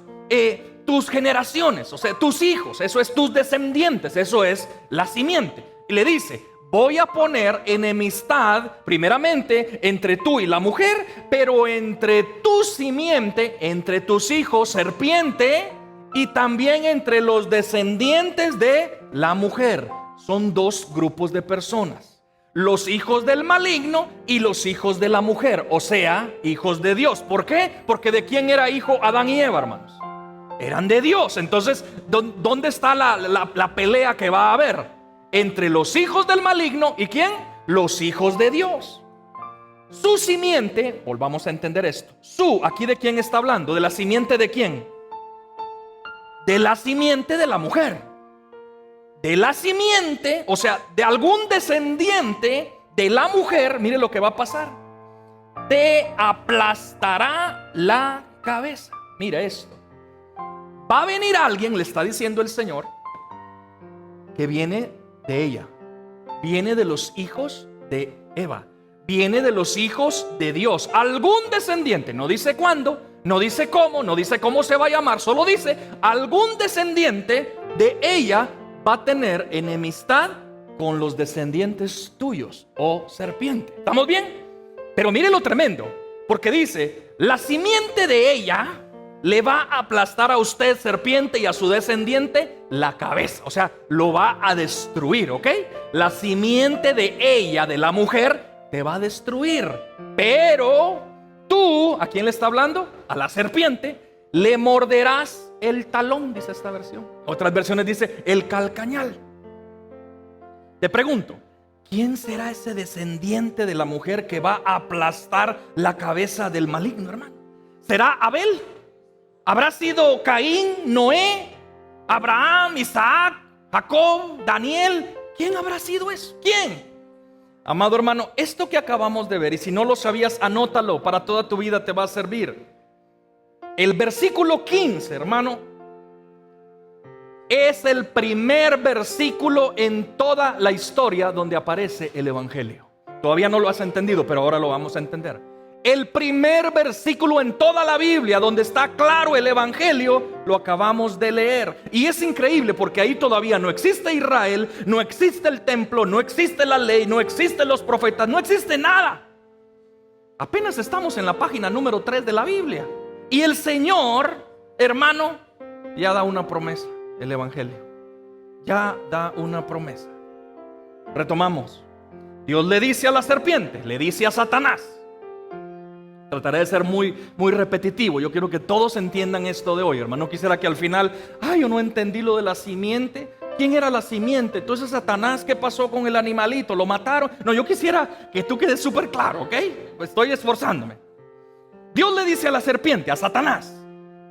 Speaker 2: tus generaciones, o sea, tus hijos. Eso es tus descendientes. Eso es la simiente. Y le dice: voy a poner enemistad primeramente entre tú y la mujer, pero entre tu simiente, entre tus hijos, serpiente, y también entre los descendientes de la mujer. Son dos grupos de personas: los hijos del maligno y los hijos de la mujer, o sea, hijos de Dios. ¿Por qué? Porque ¿de quién era hijo Adán y Eva, hermanos? Eran de Dios. Entonces, ¿dónde está la pelea que va a haber? Entre los hijos del maligno y ¿quién? Los hijos de Dios. Su simiente, volvamos a entender esto. ¿Aquí de quién está hablando? ¿De la simiente de quién? De la simiente de la mujer. De la simiente, o sea, de algún descendiente de la mujer. Mire lo que va a pasar: te aplastará la cabeza. Mira esto. Va a venir alguien, le está diciendo el Señor, que viene de ella, viene de los hijos de Eva, viene de los hijos de Dios. Algún descendiente, no dice cuándo, no dice cómo se va a llamar, solo dice algún descendiente de ella va a tener enemistad con los descendientes tuyos, oh serpiente. ¿Estamos bien? Pero mire lo tremendo, porque dice: la simiente de ella le va a aplastar a usted, serpiente, y a su descendiente la cabeza. O sea, lo va a destruir, ¿ok? La simiente de ella, de la mujer, te va a destruir. Pero tú, ¿a quién le está hablando? A la serpiente. Le morderás el talón, dice esta versión. Otras versiones dice el calcañal. Te pregunto, ¿quién será ese descendiente de la mujer que va a aplastar la cabeza del maligno, hermano? ¿Será Abel? ¿Habrá sido Caín, Noé, Abraham, Isaac, Jacob, Daniel? ¿Quién habrá sido eso? ¿Quién? Amado hermano, esto que acabamos de ver, y si no lo sabías, anótalo, para toda tu vida te va a servir. El versículo 15, hermano, es el primer versículo en toda la historia donde aparece el Evangelio. Todavía no lo has entendido, pero ahora lo vamos a entender. El primer versículo en toda la Biblia donde está claro el Evangelio, lo acabamos de leer. Y es increíble porque ahí todavía no existe Israel, no existe el templo, no existe la ley, no existen los profetas, no existe nada. Apenas estamos en la página número 3 de la Biblia. Y el Señor, hermano, ya da una promesa, el Evangelio. Ya da una promesa. Retomamos. Dios le dice a la serpiente, le dice a Satanás. Trataré de ser muy repetitivo. Yo quiero que todos entiendan esto de hoy, hermano. No quisiera que al final, yo no entendí lo de la simiente. ¿Quién era la simiente? Entonces Satanás, ¿qué pasó con el animalito? ¿Lo mataron? No, yo quisiera que tú quedes súper claro, ¿ok? Estoy esforzándome. Dios le dice a la serpiente, a Satanás,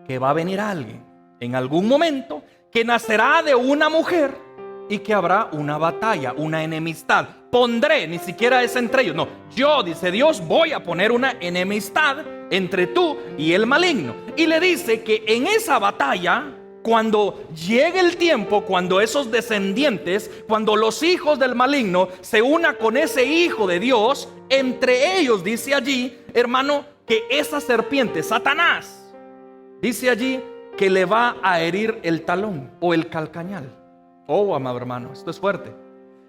Speaker 2: que va a venir alguien en algún momento que nacerá de una mujer y que habrá una batalla, una enemistad. Pondré, ni siquiera es entre ellos, no, yo, dice Dios, voy a poner una enemistad entre tú y el maligno. Y le dice que en esa batalla, cuando llegue el tiempo, cuando esos descendientes, cuando los hijos del maligno se unan con ese hijo de Dios, entre ellos, dice allí, hermano, que esa serpiente, Satanás, dice allí que le va a herir el talón o el calcañal. Oh, amado hermano, esto es fuerte.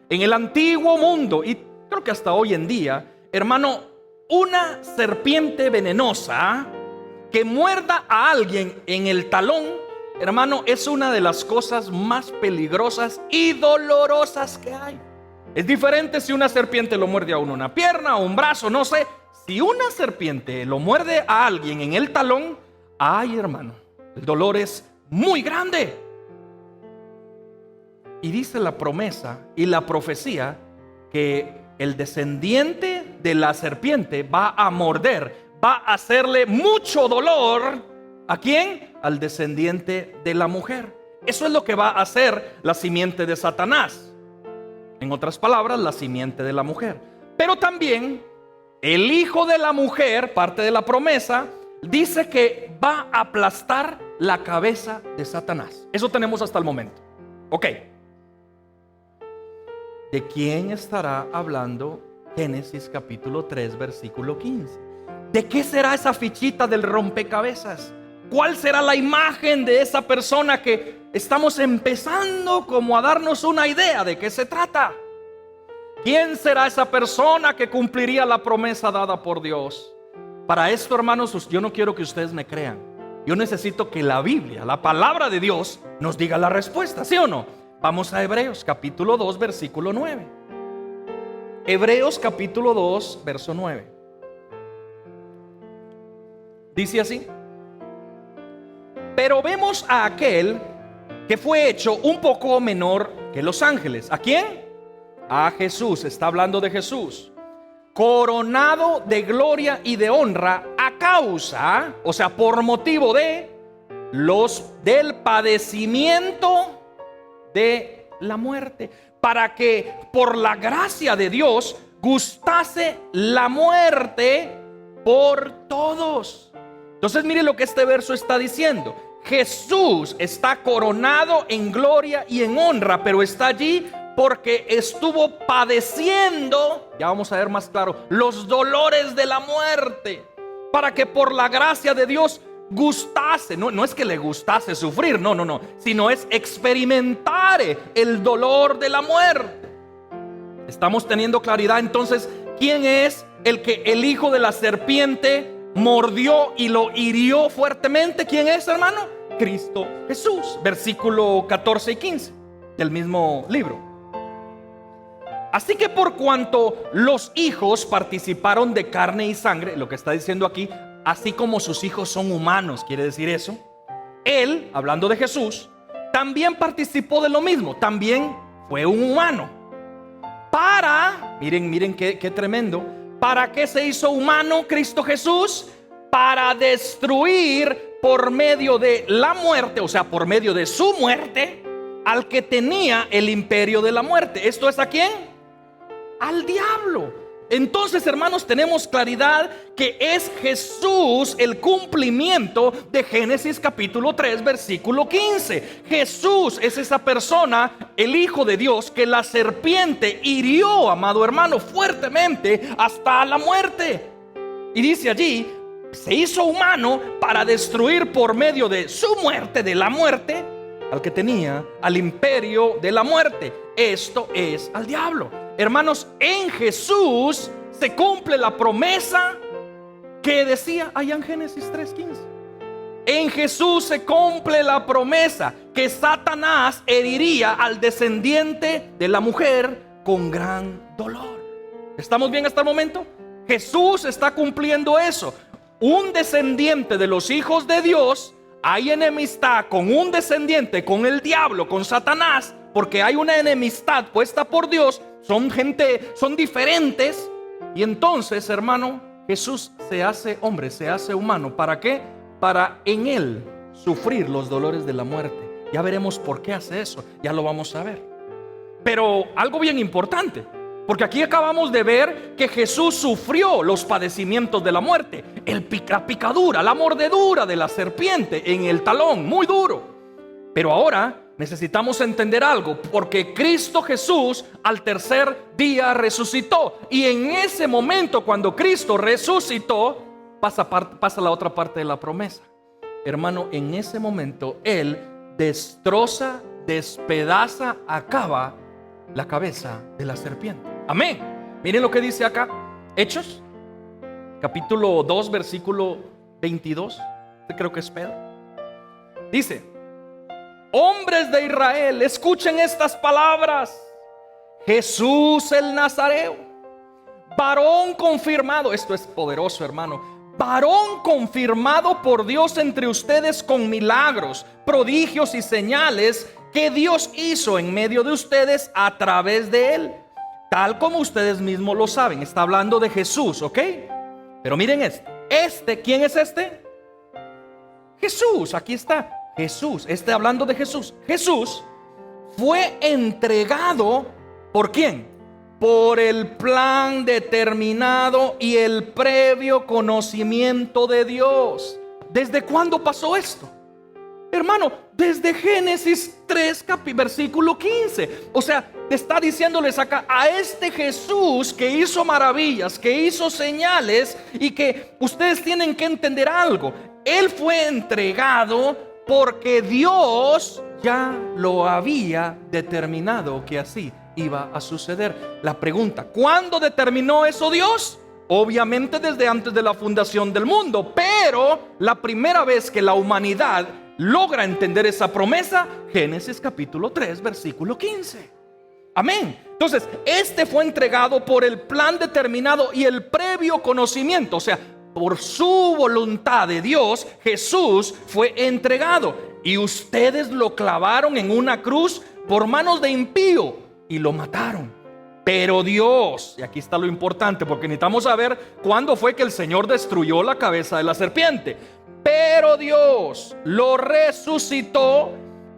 Speaker 2: En el antiguo mundo, y creo que hasta hoy en día, hermano, una serpiente venenosa que muerda a alguien en el talón, hermano, es una de las cosas más peligrosas y dolorosas que hay. Es diferente si una serpiente lo muerde a uno una pierna o un brazo, no sé. Si una serpiente lo muerde a alguien en el talón, ay, hermano, el dolor es muy grande. Y dice la promesa y la profecía que el descendiente de la serpiente va a morder, va a hacerle mucho dolor. ¿A quién? Al descendiente de la mujer. Eso es lo que va a hacer la simiente de Satanás. En otras palabras, la simiente de la mujer. Pero también el hijo de la mujer, parte de la promesa, dice que va a aplastar la cabeza de Satanás. Eso tenemos hasta el momento. Ok. ¿De quién estará hablando Génesis capítulo 3, versículo 15? ¿De qué será esa fichita del rompecabezas? ¿Cuál será la imagen de esa persona que estamos empezando como a darnos una idea de qué se trata? ¿Quién será esa persona que cumpliría la promesa dada por Dios? Para esto, hermanos, yo no quiero que ustedes me crean. Yo necesito que la Biblia, la palabra de Dios, nos diga la respuesta, ¿sí o no? Vamos a Hebreos capítulo 2, versículo 9. Hebreos capítulo 2, verso 9. Dice así: pero vemos a aquel que fue hecho un poco menor que los ángeles. ¿A quién? A Jesús. Está hablando de Jesús. Coronado de gloria y de honra a causa, o sea, por motivo de del padecimiento de la muerte, para que por la gracia de Dios gustase la muerte por todos. Entonces mire lo que este verso está diciendo. Jesús está coronado en gloria y en honra, pero está allí porque estuvo padeciendo, ya vamos a ver más claro, los dolores de la muerte, para que por la gracia de Dios gustase, no es que le gustase sufrir, no, sino es experimentar el dolor de la muerte. Estamos teniendo claridad entonces quién es el que el hijo de la serpiente mordió y lo hirió fuertemente. ¿Quién es, hermano? Cristo Jesús. Versículo 14 y 15 del mismo libro. Así que por cuanto los hijos participaron de carne y sangre, lo que está diciendo aquí, así como sus hijos son humanos, quiere decir eso, él, hablando de Jesús, también participó de lo mismo, también fue un humano. Miren qué tremendo. ¿Para qué se hizo humano Cristo Jesús? Para destruir por medio de la muerte, o sea, por medio de su muerte, al que tenía el imperio de la muerte. ¿Esto es a quién? Al diablo. Entonces, hermanos, tenemos claridad que es Jesús el cumplimiento de Génesis capítulo 3, versículo 15. Jesús es esa persona, el Hijo de Dios, que la serpiente hirió, amado hermano, fuertemente hasta la muerte. Y dice allí, se hizo humano para destruir por medio de su muerte, de la muerte, al que tenía al imperio de la muerte. Esto es al diablo. Hermanos, en Jesús se cumple la promesa que decía allá en Génesis 3:15. En Jesús se cumple la promesa que Satanás heriría al descendiente de la mujer con gran dolor. ¿Estamos bien hasta el momento? Jesús está cumpliendo eso. Un descendiente de los hijos de Dios, hay enemistad con un descendiente, con el diablo, con Satanás, porque hay una enemistad puesta por Dios. Son gente, son diferentes. Y entonces, hermano, Jesús se hace hombre, se hace humano. ¿Para qué? Para en él sufrir los dolores de la muerte. Ya veremos por qué hace eso, ya lo vamos a ver. Pero algo bien importante, porque aquí acabamos de ver que Jesús sufrió los padecimientos de la muerte. La picadura, la mordedura de la serpiente en el talón, muy duro. Pero ahora necesitamos entender algo, porque Cristo Jesús al tercer día resucitó. Y en ese momento, cuando Cristo resucitó, pasa la otra parte de la promesa. Hermano, en ese momento Él destroza, despedaza, acaba la cabeza de la serpiente. Amén. Miren lo que dice acá, Hechos capítulo 2, versículo 22. Creo que es Pedro. Dice: hombres de Israel, escuchen estas palabras. Jesús el Nazareo, varón confirmado. Esto es poderoso, hermano. Varón confirmado por Dios entre ustedes con milagros, prodigios y señales que Dios hizo en medio de ustedes a través de él, tal como ustedes mismos lo saben. Está hablando de Jesús, ¿ok? Pero miren ¿quién es este? Jesús, aquí está. Jesús, hablando de Jesús. Jesús fue entregado ¿por quién? Por el plan determinado y el previo conocimiento de Dios. ¿Desde cuándo pasó esto? Hermano, desde Génesis 3, versículo 15. O sea, te está diciéndoles acá a este Jesús que hizo maravillas, que hizo señales, y que ustedes tienen que entender algo. Él fue entregado porque Dios ya lo había determinado que así iba a suceder. La pregunta, ¿cuándo determinó eso Dios? Obviamente desde antes de la fundación del mundo, pero la primera vez que la humanidad logra entender esa promesa, Génesis capítulo 3, versículo 15. Amén. Entonces, este fue entregado por el plan determinado y el previo conocimiento, o sea, por su voluntad de Dios, Jesús fue entregado. Y ustedes lo clavaron en una cruz por manos de impío y lo mataron. Pero Dios, y aquí está lo importante, porque necesitamos saber cuándo fue que el Señor destruyó la cabeza de la serpiente. Pero Dios lo resucitó,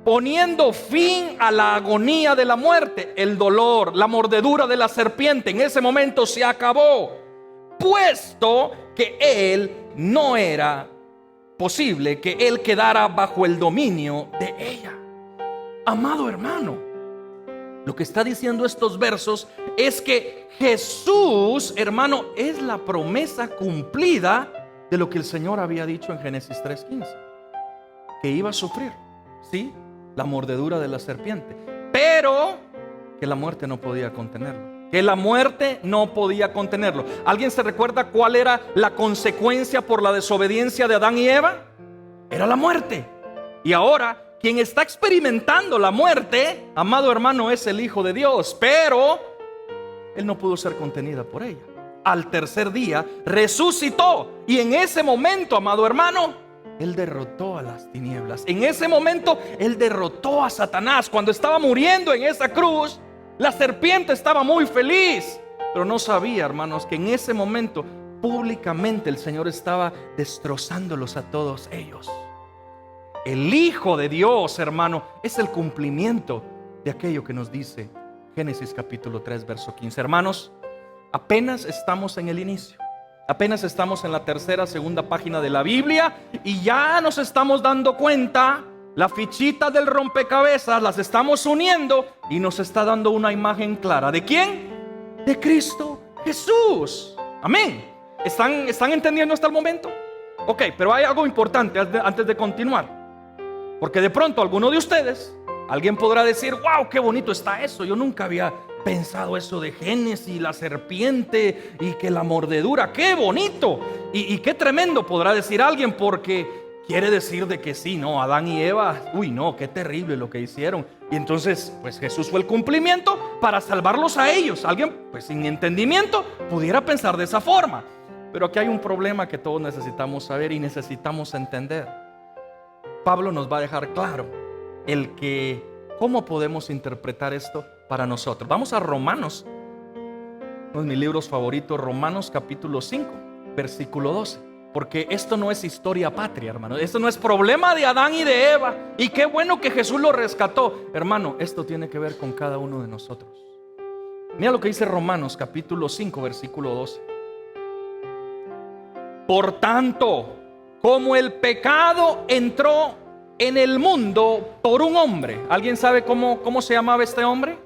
Speaker 2: poniendo fin a la agonía de la muerte. El dolor, la mordedura de la serpiente en ese momento se acabó, puesto que él no era posible que él quedara bajo el dominio de ella. Amado hermano, lo que está diciendo estos versos es que Jesús, hermano, es la promesa cumplida de lo que el Señor había dicho en Génesis 3:15, que iba a sufrir, sí, la mordedura de la serpiente, pero que la muerte no podía contenerlo. Que la muerte no podía contenerlo. ¿Alguien se recuerda cuál era la consecuencia por la desobediencia de Adán y Eva? Era la muerte. Y ahora, quien está experimentando la muerte, amado hermano, es el Hijo de Dios. Pero él no pudo ser contenida por ella. Al tercer día resucitó. Y en ese momento, amado hermano, él derrotó a las tinieblas. En ese momento, él derrotó a Satanás. Cuando estaba muriendo en esa cruz, la serpiente estaba muy feliz, pero no sabía, hermanos, que en ese momento públicamente el Señor estaba destrozándolos a todos ellos. El Hijo de Dios, hermano, es el cumplimiento de aquello que nos dice Génesis capítulo 3, verso 15. Hermanos, apenas estamos en el inicio. Apenas estamos en la tercera, segunda página de la Biblia y ya nos estamos dando cuenta. La fichita del rompecabezas las estamos uniendo y nos está dando una imagen clara. ¿De quién? De Cristo Jesús. Amén. ¿Están entendiendo hasta el momento? Ok, pero hay algo importante antes de continuar. Porque de pronto alguno de ustedes, alguien podrá decir: wow, qué bonito está eso. Yo nunca había pensado eso de Génesis, la serpiente y que la mordedura. ¡Qué bonito! Y qué tremendo, podrá decir alguien, porque quiere decir de que sí, no, Adán y Eva, uy no, qué terrible lo que hicieron. Y entonces, pues Jesús fue el cumplimiento para salvarlos a ellos. Alguien, pues sin entendimiento, pudiera pensar de esa forma. Pero aquí hay un problema que todos necesitamos saber y necesitamos entender. Pablo nos va a dejar claro el que, cómo podemos interpretar esto para nosotros. Vamos a Romanos, uno de mis libros favoritos, Romanos capítulo 5, versículo 12. Porque esto no es historia patria, hermano. Esto no es problema de Adán y de Eva. Y qué bueno que Jesús lo rescató. Hermano, esto tiene que ver con cada uno de nosotros. Mira lo que dice Romanos capítulo 5, versículo 12. Por tanto, como el pecado entró en el mundo por un hombre. ¿Alguien sabe cómo se llamaba este hombre?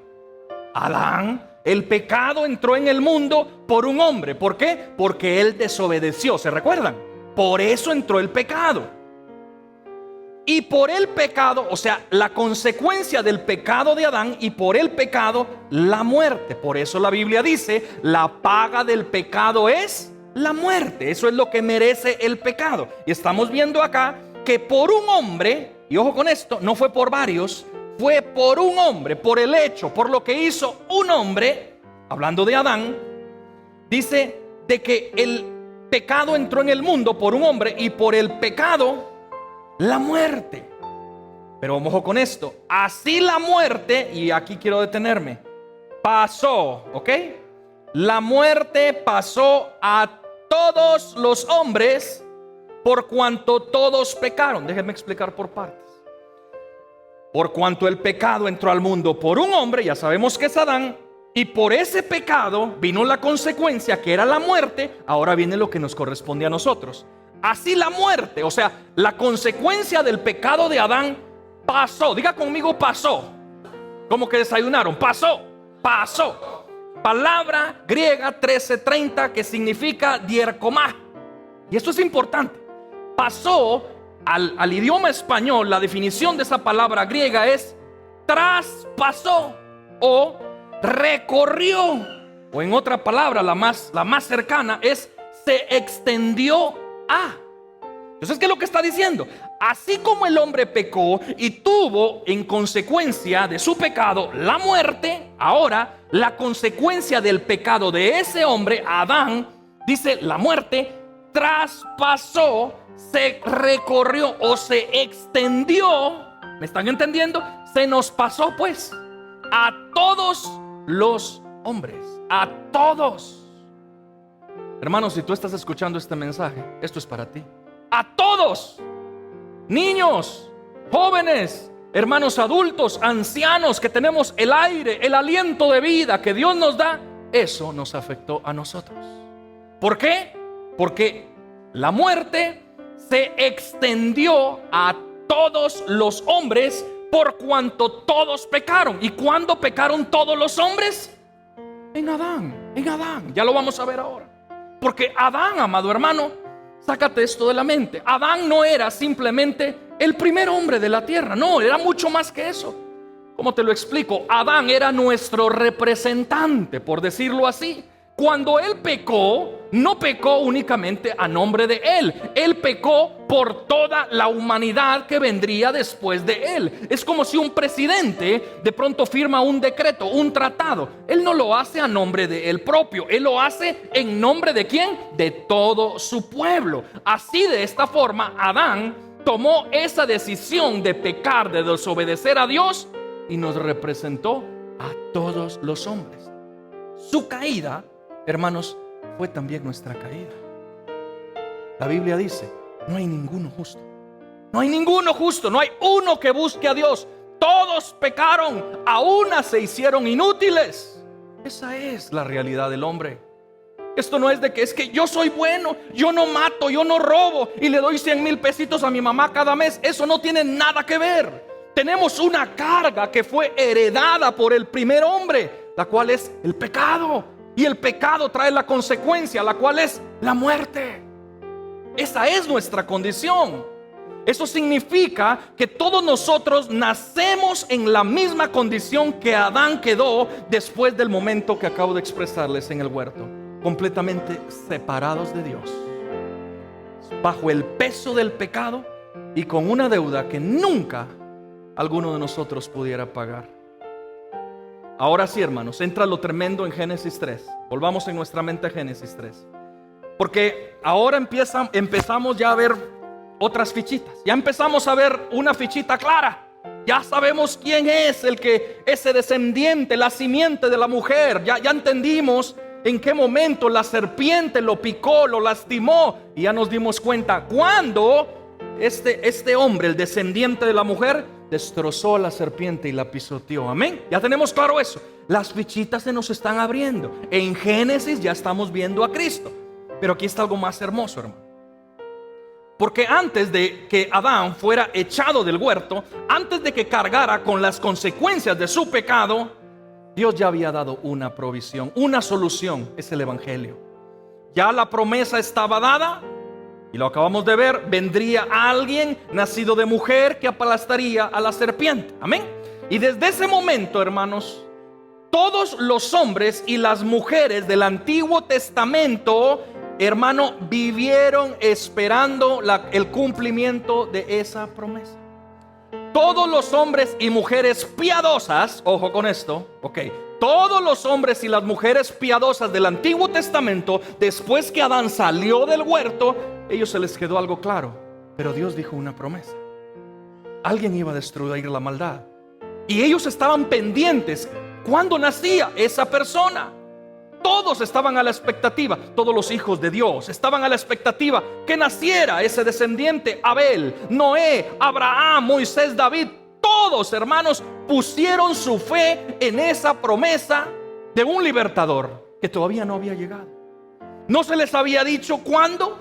Speaker 2: Adán. El pecado entró en el mundo por un hombre. ¿Por qué? Porque él desobedeció. ¿Se recuerdan? Por eso entró el pecado. Y por el pecado, o sea, la consecuencia del pecado de Adán, y por el pecado, la muerte. Por eso la Biblia dice: la paga del pecado es la muerte. Eso es lo que merece el pecado. Y estamos viendo acá que por un hombre, y ojo con esto, no fue por varios, fue por un hombre, por el hecho, por lo que hizo un hombre, hablando de Adán, dice de que el pecado entró en el mundo por un hombre y por el pecado la muerte. Pero ojo con esto, así la muerte, y aquí quiero detenerme, pasó, ¿ok? La muerte pasó a todos los hombres por cuanto todos pecaron. Déjenme explicar por partes. Por cuanto el pecado entró al mundo por un hombre, ya sabemos que es Adán, y por ese pecado vino la consecuencia que era la muerte. Ahora viene lo que nos corresponde a nosotros. Así la muerte, o sea, la consecuencia del pecado de Adán pasó. Diga conmigo: pasó. Como que desayunaron, pasó. Palabra griega 1330 que significa diercomá. Y esto es importante. Pasó al idioma español, la definición de esa palabra griega es traspasó o recorrió, o en otra palabra, la más cercana es se extendió a. Entonces, ¿qué es lo que está diciendo? Así como el hombre pecó y tuvo en consecuencia de su pecado la muerte, ahora la consecuencia del pecado de ese hombre, Adán, dice la muerte, traspasó, se recorrió o se extendió. ¿Me están entendiendo? Se nos pasó pues a todos los hombres, a todos. Hermanos, si tú estás escuchando este mensaje, esto es para ti. A todos, niños, jóvenes, hermanos adultos, ancianos, que tenemos el aire, el aliento de vida que Dios nos da, eso nos afectó a nosotros. ¿Por qué? Porque la muerte se extendió a todos los hombres por cuanto todos pecaron. ¿Y cuándo pecaron todos los hombres? En Adán. Ya lo vamos a ver ahora. Porque Adán, amado hermano, sácate esto de la mente. Adán no era simplemente el primer hombre de la tierra. No, era mucho más que eso. ¿Cómo te lo explico? Adán era nuestro representante, por decirlo así. Cuando él pecó, no pecó únicamente a nombre de él. Él pecó por toda la humanidad que vendría después de él. Es como si un presidente de pronto firma un decreto, un tratado. Él no lo hace a nombre de él propio. Él lo hace en nombre de ¿quién? De todo su pueblo. Así, de esta forma, Adán tomó esa decisión de pecar, de desobedecer a Dios, y nos representó a todos los hombres. Su caída, hermanos, fue también nuestra caída. La Biblia dice: no hay ninguno justo. No hay ninguno justo, no hay uno que busque a Dios. Todos pecaron, a una se hicieron inútiles. Esa es la realidad del hombre. Esto no es de que es que yo soy bueno, yo no mato, yo no robo y le doy 100,000 pesitos a mi mamá cada mes. Eso no tiene nada que ver. Tenemos una carga que fue heredada por el primer hombre, la cual es el pecado. Y el pecado trae la consecuencia, la cual es la muerte. Esa es nuestra condición. Eso significa que todos nosotros nacemos en la misma condición que Adán quedó después del momento que acabo de expresarles en el huerto. Completamente separados de Dios, bajo el peso del pecado y con una deuda que nunca alguno de nosotros pudiera pagar. Ahora sí, hermanos, entra lo tremendo en Génesis 3. Volvamos en nuestra mente a Génesis 3. Porque ahora empezamos ya a ver otras fichitas. Ya empezamos a ver una fichita clara. Ya sabemos quién es ese descendiente, la simiente de la mujer. Ya entendimos en qué momento la serpiente lo picó, lo lastimó. Y ya nos dimos cuenta cuando este hombre, el descendiente de la mujer, destrozó a la serpiente y la pisoteó. Amén. Ya tenemos claro eso. Las fichitas se nos están abriendo. En Génesis ya estamos viendo a Cristo. Pero aquí está algo más hermoso, hermano. Porque antes de que Adán fuera echado del huerto, antes de que cargara con las consecuencias de su pecado, Dios ya había dado una provisión, una solución. Es el evangelio. Ya la promesa estaba dada. Y lo acabamos de ver, vendría alguien nacido de mujer que aplastaría a la serpiente. Amén. Y desde ese momento, hermanos, todos los hombres y las mujeres del Antiguo Testamento, hermano, vivieron esperando el cumplimiento de esa promesa. Todos los hombres y mujeres piadosas, ojo con esto, todos los hombres y las mujeres piadosas del Antiguo Testamento, después que Adán salió del huerto, ellos se les quedó algo claro. Pero Dios dijo una promesa: alguien iba a destruir la maldad. Y ellos estaban pendientes. ¿Cuándo nacía esa persona? Todos estaban a la expectativa. Todos los hijos de Dios estaban a la expectativa que naciera ese descendiente. Abel, Noé, Abraham, Moisés, David. Todos, hermanos, pusieron su fe en esa promesa de un libertador que todavía no había llegado. No se les había dicho cuándo.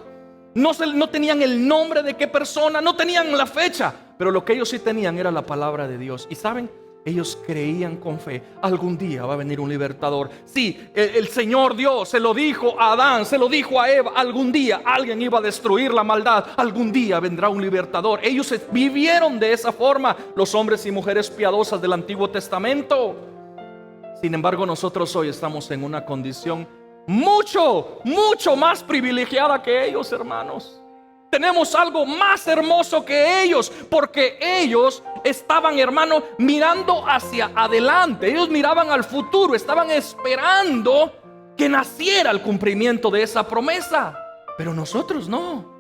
Speaker 2: No tenían el nombre de qué persona, no tenían la fecha, pero lo que ellos sí tenían era la palabra de Dios. Y saben, ellos creían con fe: algún día va a venir un libertador. Sí, el Señor Dios se lo dijo a Adán, se lo dijo a Eva: algún día alguien iba a destruir la maldad, algún día vendrá un libertador. Ellos vivieron de esa forma, los hombres y mujeres piadosas del Antiguo Testamento. Sin embargo, nosotros hoy estamos en una condición mucho, mucho más privilegiada que ellos, hermanos. Tenemos algo más hermoso que ellos, porque ellos estaban, hermano, mirando hacia adelante. Ellos miraban al futuro, estaban esperando que naciera el cumplimiento de esa promesa. Pero nosotros no.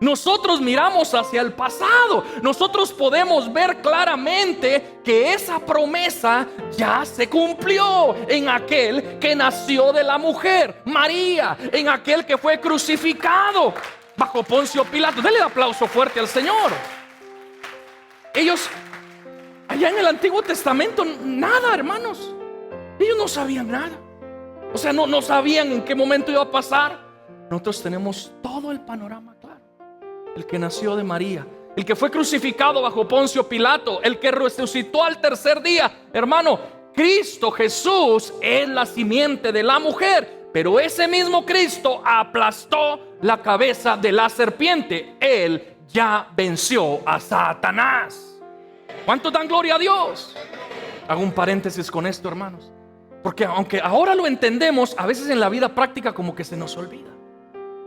Speaker 2: Nosotros miramos hacia el pasado. Nosotros podemos ver claramente que esa promesa ya se cumplió en aquel que nació de la mujer, María, en aquel que fue crucificado bajo Poncio Pilato. Denle un aplauso fuerte al Señor. Ellos, allá en el Antiguo Testamento, nada, hermanos. Ellos no sabían nada. O sea, no sabían en qué momento iba a pasar. Nosotros tenemos todo el panorama claro. El que nació de María, el que fue crucificado bajo Poncio Pilato, el que resucitó al tercer día. Hermano, Cristo Jesús es la simiente de la mujer, pero ese mismo Cristo aplastó la cabeza de la serpiente. Él ya venció a Satanás. ¿Cuántos dan gloria a Dios? Hago un paréntesis con esto, hermanos, porque aunque ahora lo entendemos, a veces en la vida práctica como que se nos olvida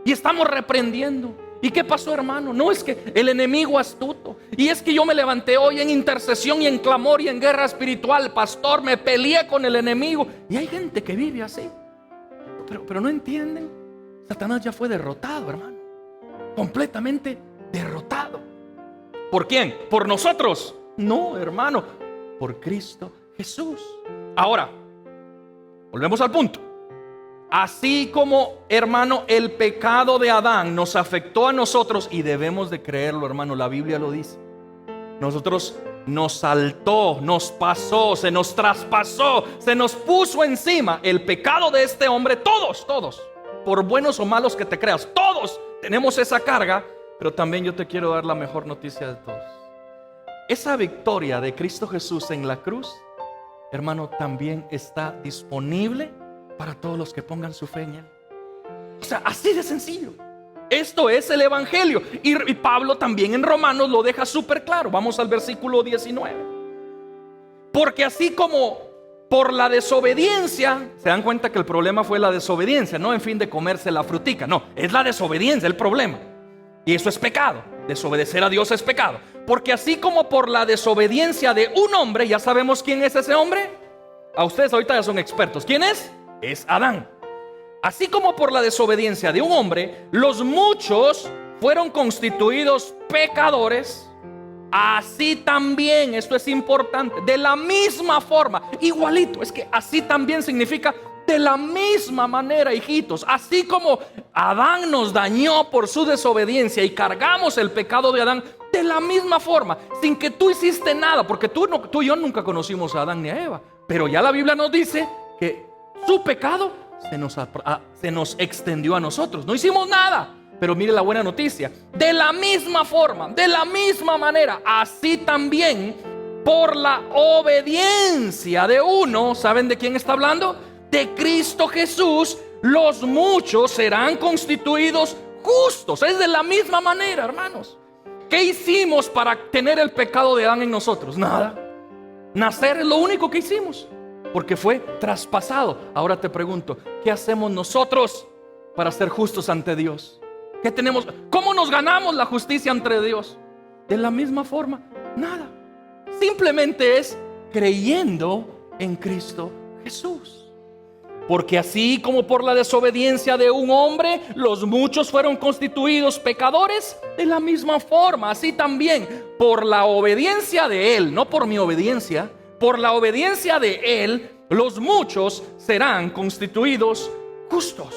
Speaker 2: y estamos reprendiendo. ¿Y qué pasó, hermano? No, es que el enemigo astuto. Y es que yo me levanté hoy en intercesión y en clamor y en guerra espiritual. Pastor, me peleé con el enemigo. Y hay gente que vive así. Pero no entienden. Satanás ya fue derrotado, hermano. Completamente derrotado. ¿Por quién? ¿Por nosotros? No, hermano. Por Cristo Jesús. Ahora, volvemos al punto. Así como, hermano, el pecado de Adán nos afectó a nosotros, y debemos de creerlo, hermano, la Biblia lo dice. Nosotros nos saltó, nos pasó, se nos traspasó, se nos puso encima el pecado de este hombre. Todos, por buenos o malos que te creas, todos tenemos esa carga. Pero también yo te quiero dar la mejor noticia de todos. Esa victoria de Cristo Jesús en la cruz, hermano, también está disponible para todos los que pongan su fe en Él. O sea, así de sencillo. Esto es el Evangelio. Y Pablo también en Romanos lo deja súper claro. Vamos al versículo 19. Porque así como por la desobediencia, se dan cuenta que el problema fue la desobediencia, no en fin de comerse la frutica. No, es la desobediencia el problema. Y eso es pecado. Desobedecer a Dios es pecado. Porque así como por la desobediencia de un hombre, ya sabemos quién es ese hombre. A ustedes ahorita ya son expertos. ¿Quién es? Es Adán. Así como por la desobediencia de un hombre, los muchos fueron constituidos pecadores, así también, esto es importante, de la misma forma, igualito, es que así también significa de la misma manera, hijitos. Así como Adán nos dañó por su desobediencia y cargamos el pecado de Adán, de la misma forma, sin que tú hiciste nada, porque tú y yo nunca conocimos a Adán ni a Eva, pero ya la Biblia nos dice que su pecado se nos extendió a nosotros. No hicimos nada. Pero mire la buena noticia. De la misma forma, de la misma manera, así también por la obediencia de uno, ¿saben de quién está hablando? De Cristo Jesús, los muchos serán constituidos justos. Es de la misma manera, hermanos. ¿Qué hicimos para tener el pecado de Adán en nosotros? Nada. Nacer es lo único que hicimos, porque fue traspasado. Ahora te pregunto, ¿qué hacemos nosotros para ser justos ante Dios? ¿Qué tenemos? ¿Cómo nos ganamos la justicia ante Dios? De la misma forma, nada. Simplemente es creyendo en Cristo Jesús. Porque así como por la desobediencia de un hombre, los muchos fueron constituidos pecadores, de la misma forma, así también por la obediencia de Él, no por mi obediencia, por la obediencia de Él, los muchos serán constituidos justos.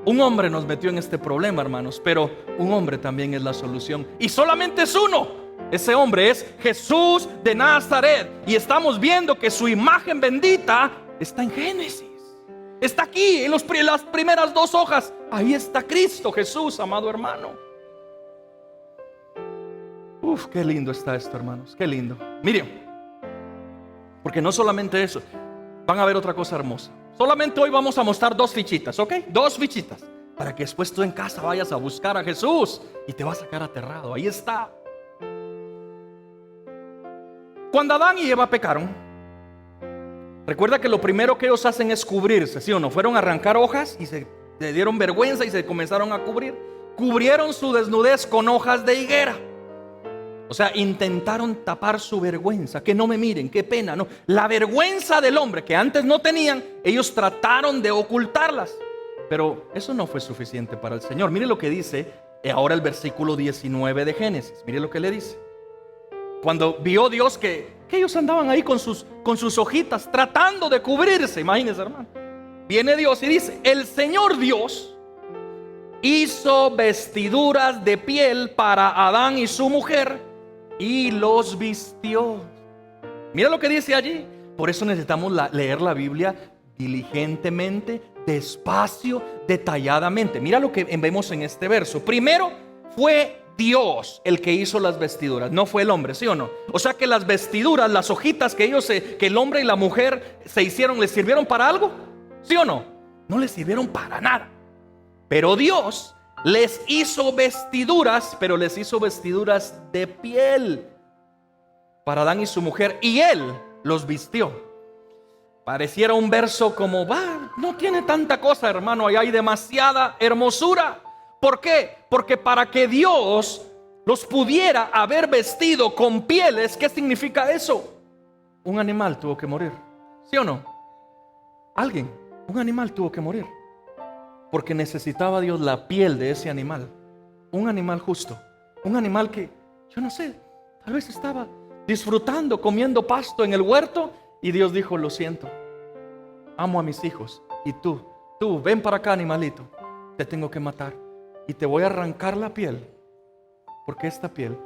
Speaker 2: Un hombre nos metió en este problema, hermanos, pero un hombre también es la solución. Y solamente es uno. Ese hombre es Jesús de Nazaret. Y estamos viendo que su imagen bendita está en Génesis. Está aquí en las primeras 2 hojas. Ahí está Cristo Jesús, amado hermano. Uf, qué lindo está esto, hermanos. Qué lindo. Miren, porque no solamente eso, van a ver otra cosa hermosa. Solamente hoy vamos a mostrar 2 fichitas, ¿ok? 2 fichitas, para que después tú en casa vayas a buscar a Jesús y te vas a sacar aterrado. Ahí está. Cuando Adán y Eva pecaron, Recuerda que lo primero que ellos hacen es cubrirse, ¿sí o no? Fueron a arrancar hojas y se dieron vergüenza y se comenzaron a cubrir. Cubrieron su desnudez con hojas de higuera. O sea, intentaron tapar su vergüenza. Que no me miren, qué pena, no. La vergüenza del hombre que antes no tenían, ellos trataron de ocultarlas. Pero eso no fue suficiente para el Señor. Mire lo que dice ahora el versículo 19 de Génesis. Mire lo que le dice. Cuando vio Dios que ellos andaban ahí con sus hojitas tratando de cubrirse. Imagínense, hermano. Viene Dios y dice: el Señor Dios hizo vestiduras de piel para Adán y su mujer y los vistió. Mira lo que dice allí. Por eso necesitamos leer la Biblia diligentemente, despacio, detalladamente. Mira lo que vemos en este verso. Primero fue Dios el que hizo las vestiduras, no fue el hombre, ¿sí o no? O sea que las vestiduras, las hojitas que el hombre y la mujer se hicieron, ¿les sirvieron para algo? ¿Sí o no? No les sirvieron para nada. Pero Dios les hizo vestiduras, pero les hizo vestiduras de piel para Adán y su mujer, y Él los vistió. Pareciera un verso como, no tiene tanta cosa, hermano, ahí hay demasiada hermosura. ¿Por qué? Porque para que Dios los pudiera haber vestido con pieles, ¿qué significa eso? Un animal tuvo que morir, ¿sí o no? Un animal tuvo que morir, porque necesitaba Dios la piel de ese animal. Un animal justo, un animal que, yo no sé, tal vez estaba disfrutando, comiendo pasto en el huerto, y Dios dijo: lo siento, amo a mis hijos, y tú, ven para acá, animalito, te tengo que matar, y te voy a arrancar la piel, porque esta piel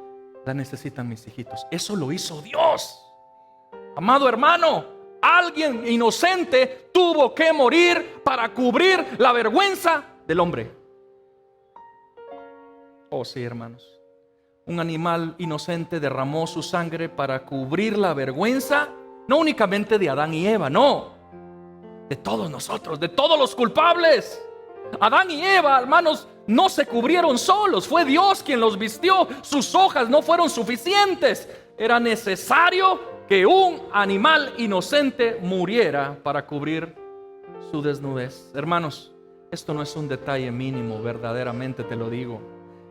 Speaker 2: la necesitan mis hijitos. Eso lo hizo Dios. Amado hermano, alguien inocente tuvo que morir para cubrir la vergüenza del hombre. Oh sí, hermanos. Un animal inocente derramó su sangre para cubrir la vergüenza, no únicamente de Adán y Eva, no, de todos nosotros, de todos los culpables. Adán y Eva, hermanos, no se cubrieron solos, fue Dios quien los vistió. Sus hojas no fueron suficientes. Era necesario que un animal inocente muriera para cubrir su desnudez. Hermanos, esto no es un detalle mínimo, verdaderamente te lo digo.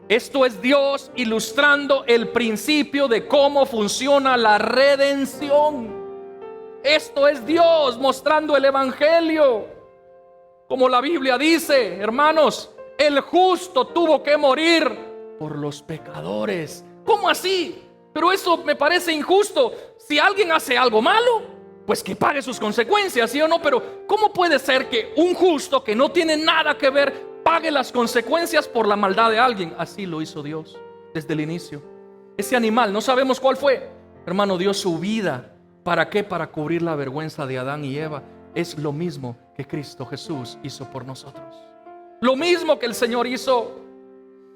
Speaker 2: Esto es Dios ilustrando el principio de cómo funciona la redención. Esto es Dios mostrando el evangelio. Como la Biblia dice, hermanos, el justo tuvo que morir por los pecadores. ¿Cómo así? Pero eso me parece injusto. Si alguien hace algo malo, pues que pague sus consecuencias, ¿sí o no? Pero ¿cómo puede ser que un justo que no tiene nada que ver pague las consecuencias por la maldad de alguien? Así lo hizo Dios desde el inicio. Ese animal, no sabemos cuál fue, hermano, dio su vida. ¿Para qué? Para cubrir la vergüenza de Adán y Eva. Es lo mismo que Cristo Jesús hizo por nosotros. Lo mismo que el Señor hizo.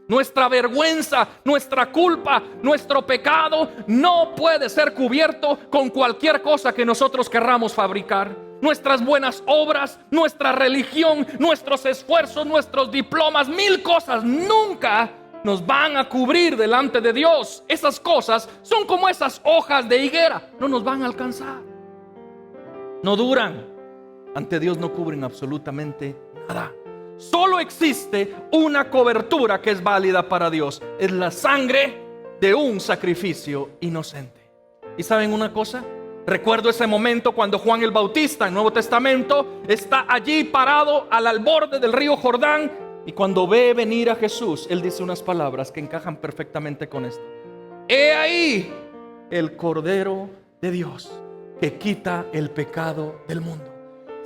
Speaker 2: Nuestra vergüenza, nuestra culpa, nuestro pecado no puede ser cubierto con cualquier cosa que nosotros querramos fabricar. Nuestras buenas obras, nuestra religión, nuestros esfuerzos, nuestros diplomas, 1000 cosas nunca nos van a cubrir delante de Dios. Esas cosas son como esas hojas de higuera, no nos van a alcanzar. No duran. Ante Dios no cubren absolutamente nada. Solo existe una cobertura que es válida para Dios. Es la sangre de un sacrificio inocente. ¿Y saben una cosa? Recuerdo ese momento cuando Juan el Bautista en el Nuevo Testamento está allí parado al borde del río Jordán, y cuando ve venir a Jesús, él dice unas palabras que encajan perfectamente con esto: he ahí el Cordero de Dios que quita el pecado del mundo.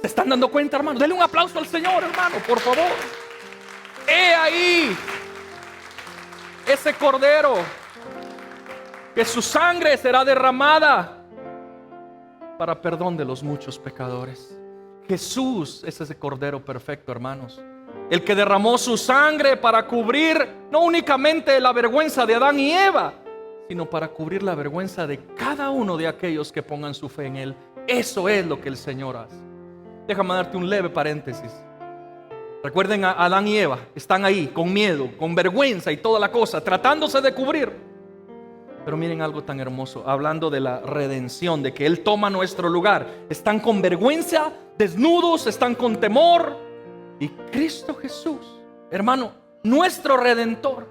Speaker 2: ¿Se están dando cuenta, hermano? Denle un aplauso al Señor, hermano, por favor. He ahí ese Cordero, que su sangre será derramada para perdón de los muchos pecadores. Jesús es ese Cordero perfecto, hermanos, el que derramó su sangre para cubrir no únicamente la vergüenza de Adán y Eva, sino para cubrir la vergüenza de cada uno de aquellos que pongan su fe en Él. Eso es lo que el Señor hace. Déjame darte un leve paréntesis. Recuerden a Adán y Eva, están ahí con miedo, con vergüenza y toda la cosa, tratándose de cubrir. Pero miren algo tan hermoso, hablando de la redención, de que Él toma nuestro lugar. Están con vergüenza, desnudos, están con temor. Y Cristo Jesús, hermano, nuestro Redentor,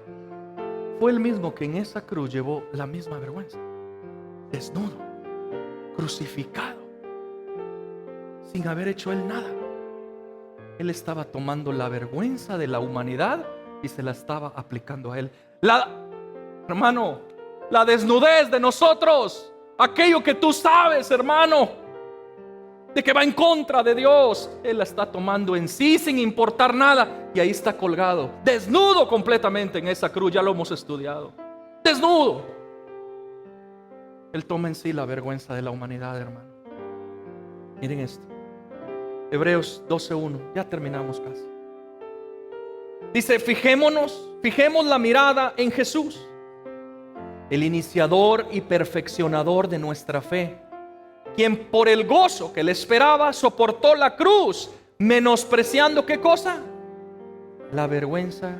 Speaker 2: fue el mismo que en esa cruz llevó la misma vergüenza. Desnudo, crucificado, sin haber hecho Él nada. Él estaba tomando la vergüenza de la humanidad y se la estaba aplicando a Él. Hermano, la desnudez de nosotros, aquello que tú sabes, hermano, de que va en contra de Dios, Él la está tomando en sí sin importar nada. Y ahí está colgado, desnudo completamente en esa cruz. Ya lo hemos estudiado, desnudo. Él toma en sí la vergüenza de la humanidad, hermano. Miren esto, Hebreos 12:1, ya terminamos casi. Dice, fijemos la mirada en Jesús, el iniciador y perfeccionador de nuestra fe, quien por el gozo que le esperaba soportó la cruz, menospreciando ¿qué cosa? La vergüenza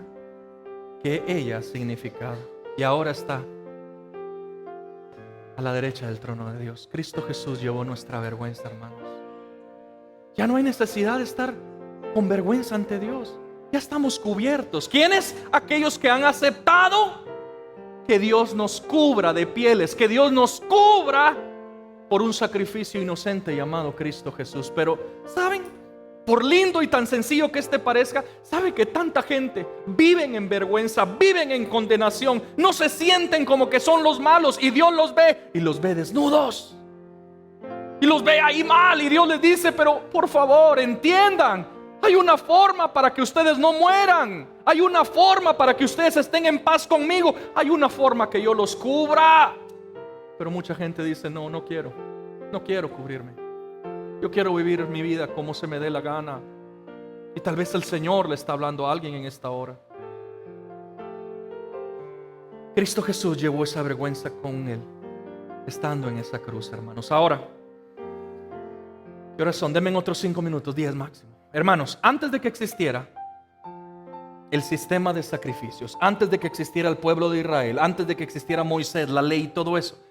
Speaker 2: que ella significaba. Y ahora está a la derecha del trono de Dios. Cristo Jesús llevó nuestra vergüenza, hermanos. Ya no hay necesidad de estar con vergüenza ante Dios. Ya estamos cubiertos. ¿Quiénes? Aquellos que han aceptado que Dios nos cubra de pieles, que Dios nos cubra por un sacrificio inocente llamado Cristo Jesús. Pero, ¿saben? Por lindo y tan sencillo que este parezca, ¿sabe que tanta gente viven en vergüenza, viven en condenación, no se sienten como que son los malos y Dios los ve y los ve desnudos? Y los ve ahí mal y Dios les dice, pero por favor entiendan, hay una forma para que ustedes no mueran. Hay una forma para que ustedes estén en paz conmigo. Hay una forma que yo los cubra. Pero mucha gente dice, no quiero cubrirme. Yo quiero vivir mi vida como se me dé la gana. Y tal vez el Señor le está hablando a alguien en esta hora. Cristo Jesús llevó esa vergüenza con Él, estando en esa cruz, hermanos. Ahora, ¿qué horas son? Denme otros 5 minutos, 10 máximo. Hermanos, antes de que existiera el sistema de sacrificios, antes de que existiera el pueblo de Israel, antes de que existiera Moisés, la ley y todo eso,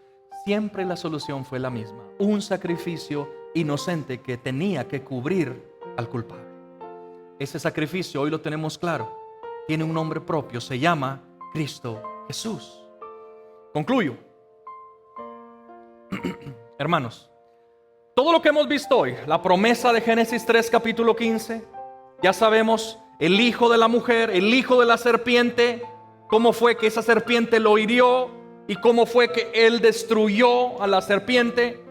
Speaker 2: siempre la solución fue la misma: un sacrificio inocente que tenía que cubrir al culpable. Ese sacrificio, hoy lo tenemos claro, tiene un nombre propio, se llama Cristo Jesús. Concluyo. Hermanos, todo lo que hemos visto hoy, la promesa de Génesis 3 capítulo 15, ya sabemos, el hijo de la mujer, el hijo de la serpiente, cómo fue que esa serpiente lo hirió y cómo fue que él destruyó a la serpiente.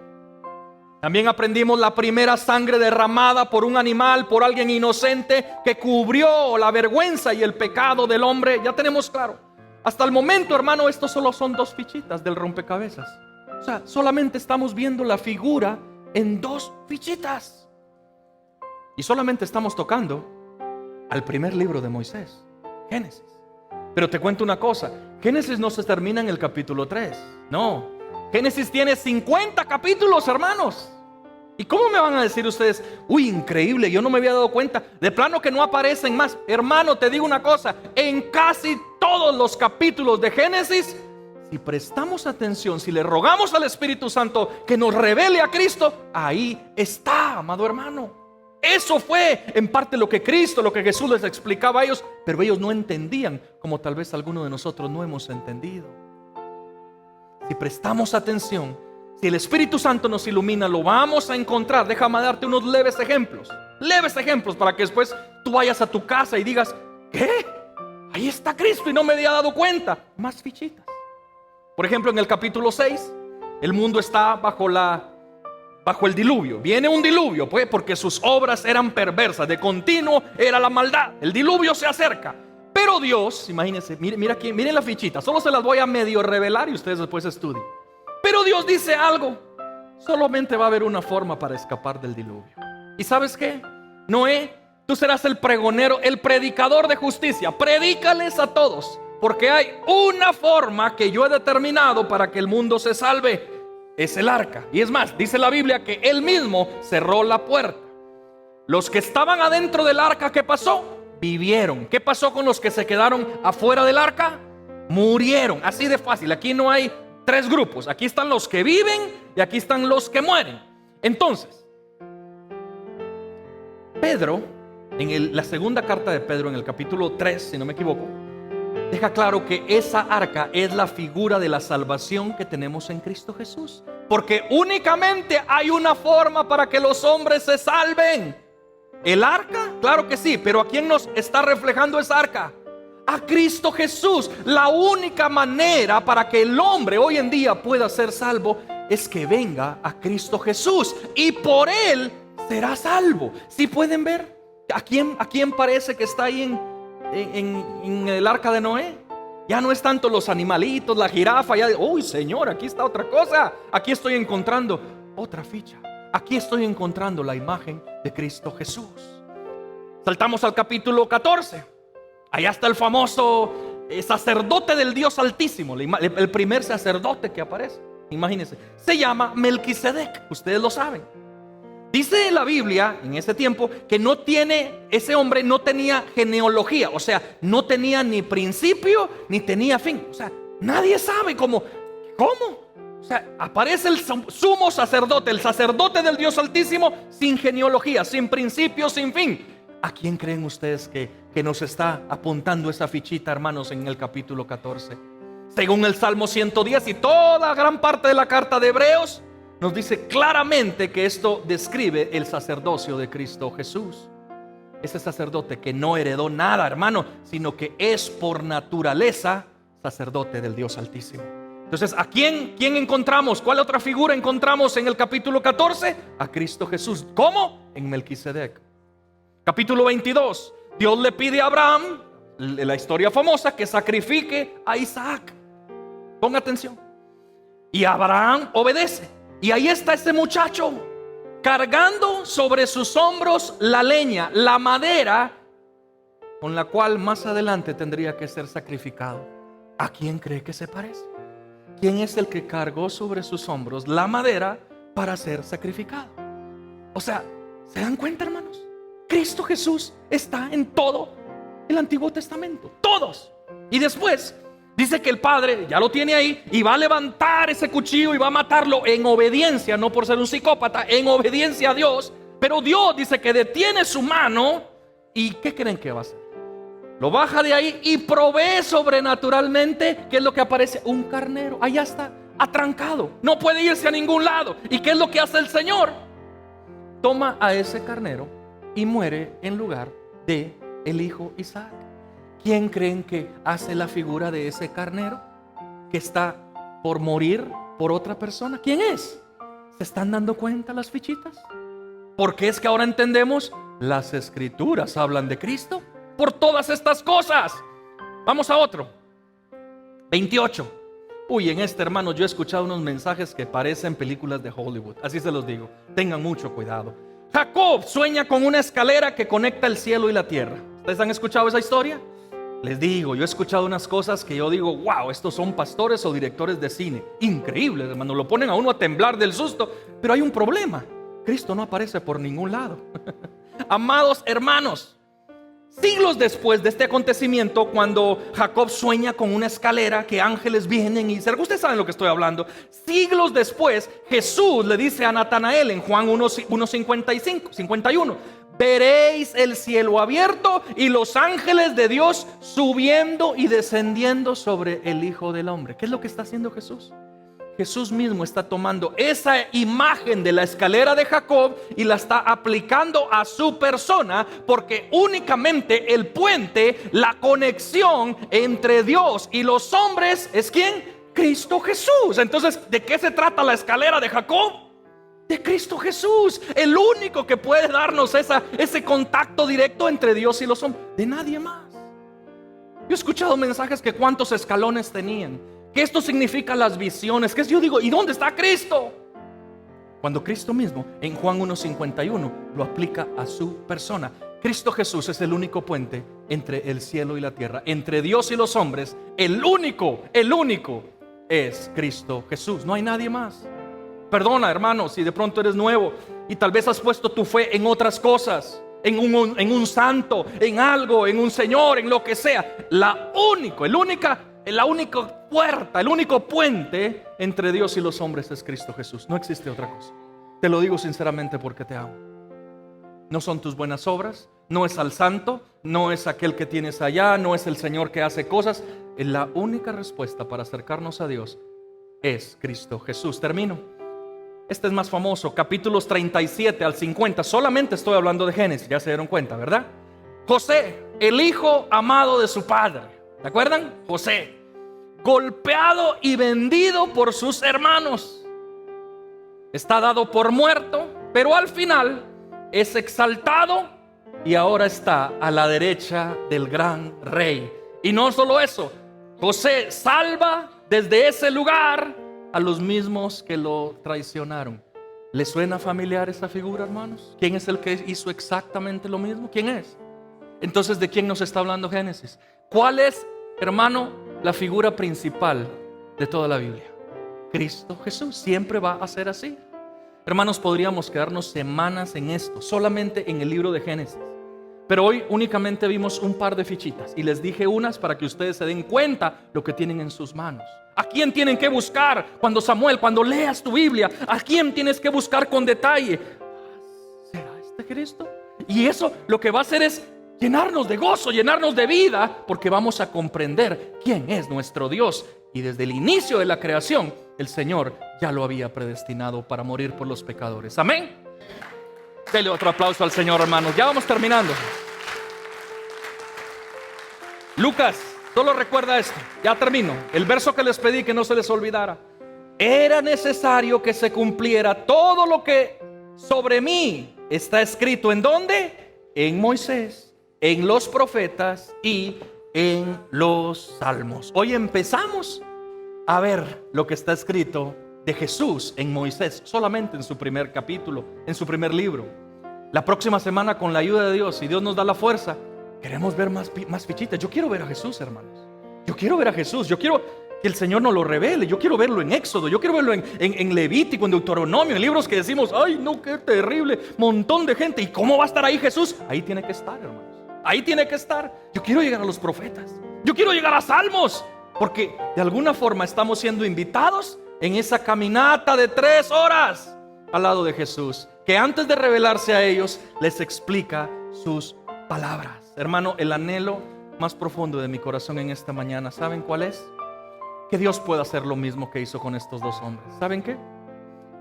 Speaker 2: También aprendimos la primera sangre derramada por un animal, por alguien inocente, que cubrió la vergüenza y el pecado del hombre. Ya tenemos claro. Hasta el momento, hermano, estos solo son 2 fichitas del rompecabezas. O sea, solamente estamos viendo la figura en 2 fichitas. Y solamente estamos tocando al primer libro de Moisés, Génesis. Pero te cuento una cosa, Génesis no se termina en el capítulo 3. No, Génesis tiene 50 capítulos, hermanos. ¿Y cómo me van a decir ustedes, uy, increíble, yo no me había dado cuenta, de plano que no aparecen más? Hermano, te digo una cosa, en casi todos los capítulos de Génesis, si prestamos atención, si le rogamos al Espíritu Santo que nos revele a Cristo, ahí está, amado hermano. Eso fue en parte lo que Cristo, lo que Jesús les explicaba a ellos, pero ellos no entendían, como tal vez algunos de nosotros no hemos entendido. Si prestamos atención, si el Espíritu Santo nos ilumina, lo vamos a encontrar. Déjame darte unos leves ejemplos para que después tú vayas a tu casa y digas, ¿qué? Ahí está Cristo y no me había dado cuenta. Más fichitas. Por ejemplo, en el capítulo 6, el mundo está bajo el diluvio. Viene un diluvio, pues, porque sus obras eran perversas, de continuo era la maldad. El diluvio se acerca. Pero Dios, imagínense, mira aquí, miren la fichita, solo se las voy a medio revelar y ustedes después estudien. Pero Dios dice algo: solamente va a haber una forma para escapar del diluvio. ¿Y sabes qué? Noé, tú serás el pregonero, el predicador de justicia. Predícales a todos, porque hay una forma que yo he determinado para que el mundo se salve. Es el arca. Y es más, dice la Biblia que Él mismo cerró la puerta. Los que estaban adentro del arca, ¿qué pasó? Vivieron. ¿Qué pasó con los que se quedaron afuera del arca? Murieron. Así de fácil. Aquí no hay tres grupos. Aquí están los que viven y aquí están los que mueren. Entonces, Pedro, en la segunda carta de Pedro, en el capítulo 3, si no me equivoco, deja claro que esa arca es la figura de la salvación que tenemos en Cristo Jesús. Porque únicamente hay una forma para que los hombres se salven. ¿El arca? Claro que sí, pero ¿a quién nos está reflejando esa arca? A Cristo Jesús. La única manera para que el hombre hoy en día pueda ser salvo es que venga a Cristo Jesús, y por Él será salvo. Si pueden ver, ¿a quién parece que está ahí en el arca de Noé? Ya no es tanto los animalitos, la jirafa. Uy, Señor, aquí está otra cosa. Aquí estoy encontrando otra ficha. Aquí estoy encontrando la imagen de Cristo Jesús. Saltamos al capítulo 14. Allá está el famoso sacerdote del Dios Altísimo, el primer sacerdote que aparece. Imagínense, se llama Melquisedec. Ustedes lo saben. Dice la Biblia en ese tiempo que ese hombre no tenía genealogía, o sea, no tenía ni principio ni tenía fin. O sea, nadie sabe cómo. O sea, aparece el sumo sacerdote, el sacerdote del Dios Altísimo, sin genealogía, sin principio, sin fin. ¿A quién creen ustedes que nos está apuntando esa fichita, hermanos, en el capítulo 14? Según el Salmo 110 y toda gran parte de la carta de Hebreos, nos dice claramente que esto describe el sacerdocio de Cristo Jesús. Ese sacerdote que no heredó nada, hermano, sino que es por naturaleza sacerdote del Dios Altísimo. Entonces, ¿a quién encontramos? ¿Cuál otra figura encontramos en el capítulo 14? A Cristo Jesús. ¿Cómo? En Melquisedec. Capítulo 22. Dios le pide a Abraham, la historia famosa, que sacrifique a Isaac. Ponga atención. Y Abraham obedece. Y ahí está ese muchacho cargando sobre sus hombros la leña, la madera con la cual más adelante tendría que ser sacrificado. ¿A quién cree que se parece? ¿Quién es el que cargó sobre sus hombros la madera para ser sacrificado? O sea, ¿se dan cuenta, hermanos? Cristo Jesús está en todo el Antiguo Testamento, todos. Y después dice que el Padre ya lo tiene ahí y va a levantar ese cuchillo y va a matarlo en obediencia, no por ser un psicópata, en obediencia a Dios. Pero Dios dice que detiene su mano. ¿Y qué creen que va a hacer? Lo baja de ahí y provee sobrenaturalmente. ¿Qué es lo que aparece? Un carnero. Allá está, atrancado, no puede irse a ningún lado. ¿Y qué es lo que hace el Señor? Toma a ese carnero y muere en lugar de el hijo Isaac. ¿Quién creen que hace la figura de ese carnero que está por morir por otra persona? ¿Quién es? ¿Se están dando cuenta las fichitas? Porque es que ahora entendemos, las escrituras hablan de Cristo por todas estas cosas. Vamos a otro. 28. Uy, en este, hermano, yo he escuchado unos mensajes que parecen películas de Hollywood. Así se los digo. Tengan mucho cuidado. Jacob sueña con una escalera que conecta el cielo y la tierra. ¿Ustedes han escuchado esa historia? Les digo, yo he escuchado unas cosas que yo digo, wow, estos son pastores o directores de cine. Increíbles, hermano, lo ponen a uno a temblar del susto. Pero hay un problema, Cristo no aparece por ningún lado. Amados hermanos, siglos después de este acontecimiento, cuando Jacob sueña con una escalera que ángeles vienen y cerca, ustedes saben lo que estoy hablando. Siglos después, Jesús le dice a Natanael en Juan 1:51, veréis el cielo abierto y los ángeles de Dios subiendo y descendiendo sobre el Hijo del Hombre. ¿Qué es lo que está haciendo Jesús? Jesús mismo está tomando esa imagen de la escalera de Jacob y la está aplicando a su persona, porque únicamente el puente, la conexión entre Dios y los hombres es ¿quién? Cristo Jesús. Entonces, ¿de qué se trata la escalera de Jacob? De Cristo Jesús, el único que puede darnos ese contacto directo entre Dios y los hombres, de nadie más. Yo he escuchado mensajes que cuántos escalones tenían, que esto significa las visiones, que yo digo, ¿y dónde está Cristo? Cuando Cristo mismo en Juan 1:51 lo aplica a su persona. Cristo Jesús es el único puente entre el cielo y la tierra, entre Dios y los hombres. El único es Cristo Jesús, no hay nadie más. Perdona, hermano, si de pronto eres nuevo y tal vez has puesto tu fe en otras cosas, en un santo, en algo, en un señor, en lo que sea. El único la única puerta, el único puente entre Dios y los hombres es Cristo Jesús. No existe otra cosa. Te lo digo sinceramente porque te amo. No son tus buenas obras, no es al santo, no es aquel que tienes allá, no es el Señor que hace cosas. La única respuesta para acercarnos a Dios es Cristo Jesús. Termino. Este es más famoso, capítulos 37 al 50. Solamente estoy hablando de Génesis, ya se dieron cuenta, ¿verdad? José, el hijo amado de su padre. ¿Se acuerdan? José, golpeado y vendido por sus hermanos. Está dado por muerto, pero al final es exaltado y ahora está a la derecha del gran rey. Y no solo eso, José salva desde ese lugar a los mismos que lo traicionaron. ¿Le suena familiar esa figura, hermanos? ¿Quién es el que hizo exactamente lo mismo? ¿Quién es? Entonces, ¿de quién nos está hablando Génesis? ¿Cuál es, hermano, la figura principal de toda la Biblia? Cristo Jesús. Siempre va a ser así. Hermanos, podríamos quedarnos semanas en esto, solamente en el libro de Génesis. Pero hoy únicamente vimos un par de fichitas y les dije unas para que ustedes se den cuenta lo que tienen en sus manos. ¿A quién tienen que buscar cuando leas tu Biblia? ¿A quién tienes que buscar con detalle? ¿Será este Cristo? Y eso lo que va a hacer es llenarnos de gozo, llenarnos de vida, porque vamos a comprender quién es nuestro Dios. Y desde el inicio de la creación, el Señor ya lo había predestinado para morir por los pecadores. Amén. Dele otro aplauso al Señor, hermanos. Ya vamos terminando. Lucas, solo recuerda esto. Ya termino. El verso que les pedí que no se les olvidara. Era necesario que se cumpliera todo lo que sobre mí está escrito. ¿En dónde? En Moisés, en los profetas y en los salmos. Hoy empezamos a ver lo que está escrito de Jesús en Moisés, solamente en su primer capítulo, en su primer libro. La próxima semana, con la ayuda de Dios, si Dios nos da la fuerza, queremos ver más fichitas. Yo quiero ver a Jesús, hermanos. Yo quiero ver a Jesús. Yo quiero que el Señor nos lo revele. Yo quiero verlo en Éxodo. Yo quiero verlo en Levítico, en Deuteronomio, en libros que decimos, ay no, qué terrible, montón de gente. ¿Y cómo va a estar ahí Jesús? Ahí tiene que estar, hermanos. Ahí tiene que estar. Yo quiero llegar a los profetas. Yo quiero llegar a Salmos. Porque de alguna forma estamos siendo invitados en esa caminata de 3 horas al lado de Jesús, que antes de revelarse a ellos les explica sus palabras. Hermano, el anhelo más profundo de mi corazón en esta mañana, ¿saben cuál es? Que Dios pueda hacer lo mismo que hizo con estos 2 hombres. ¿Saben qué?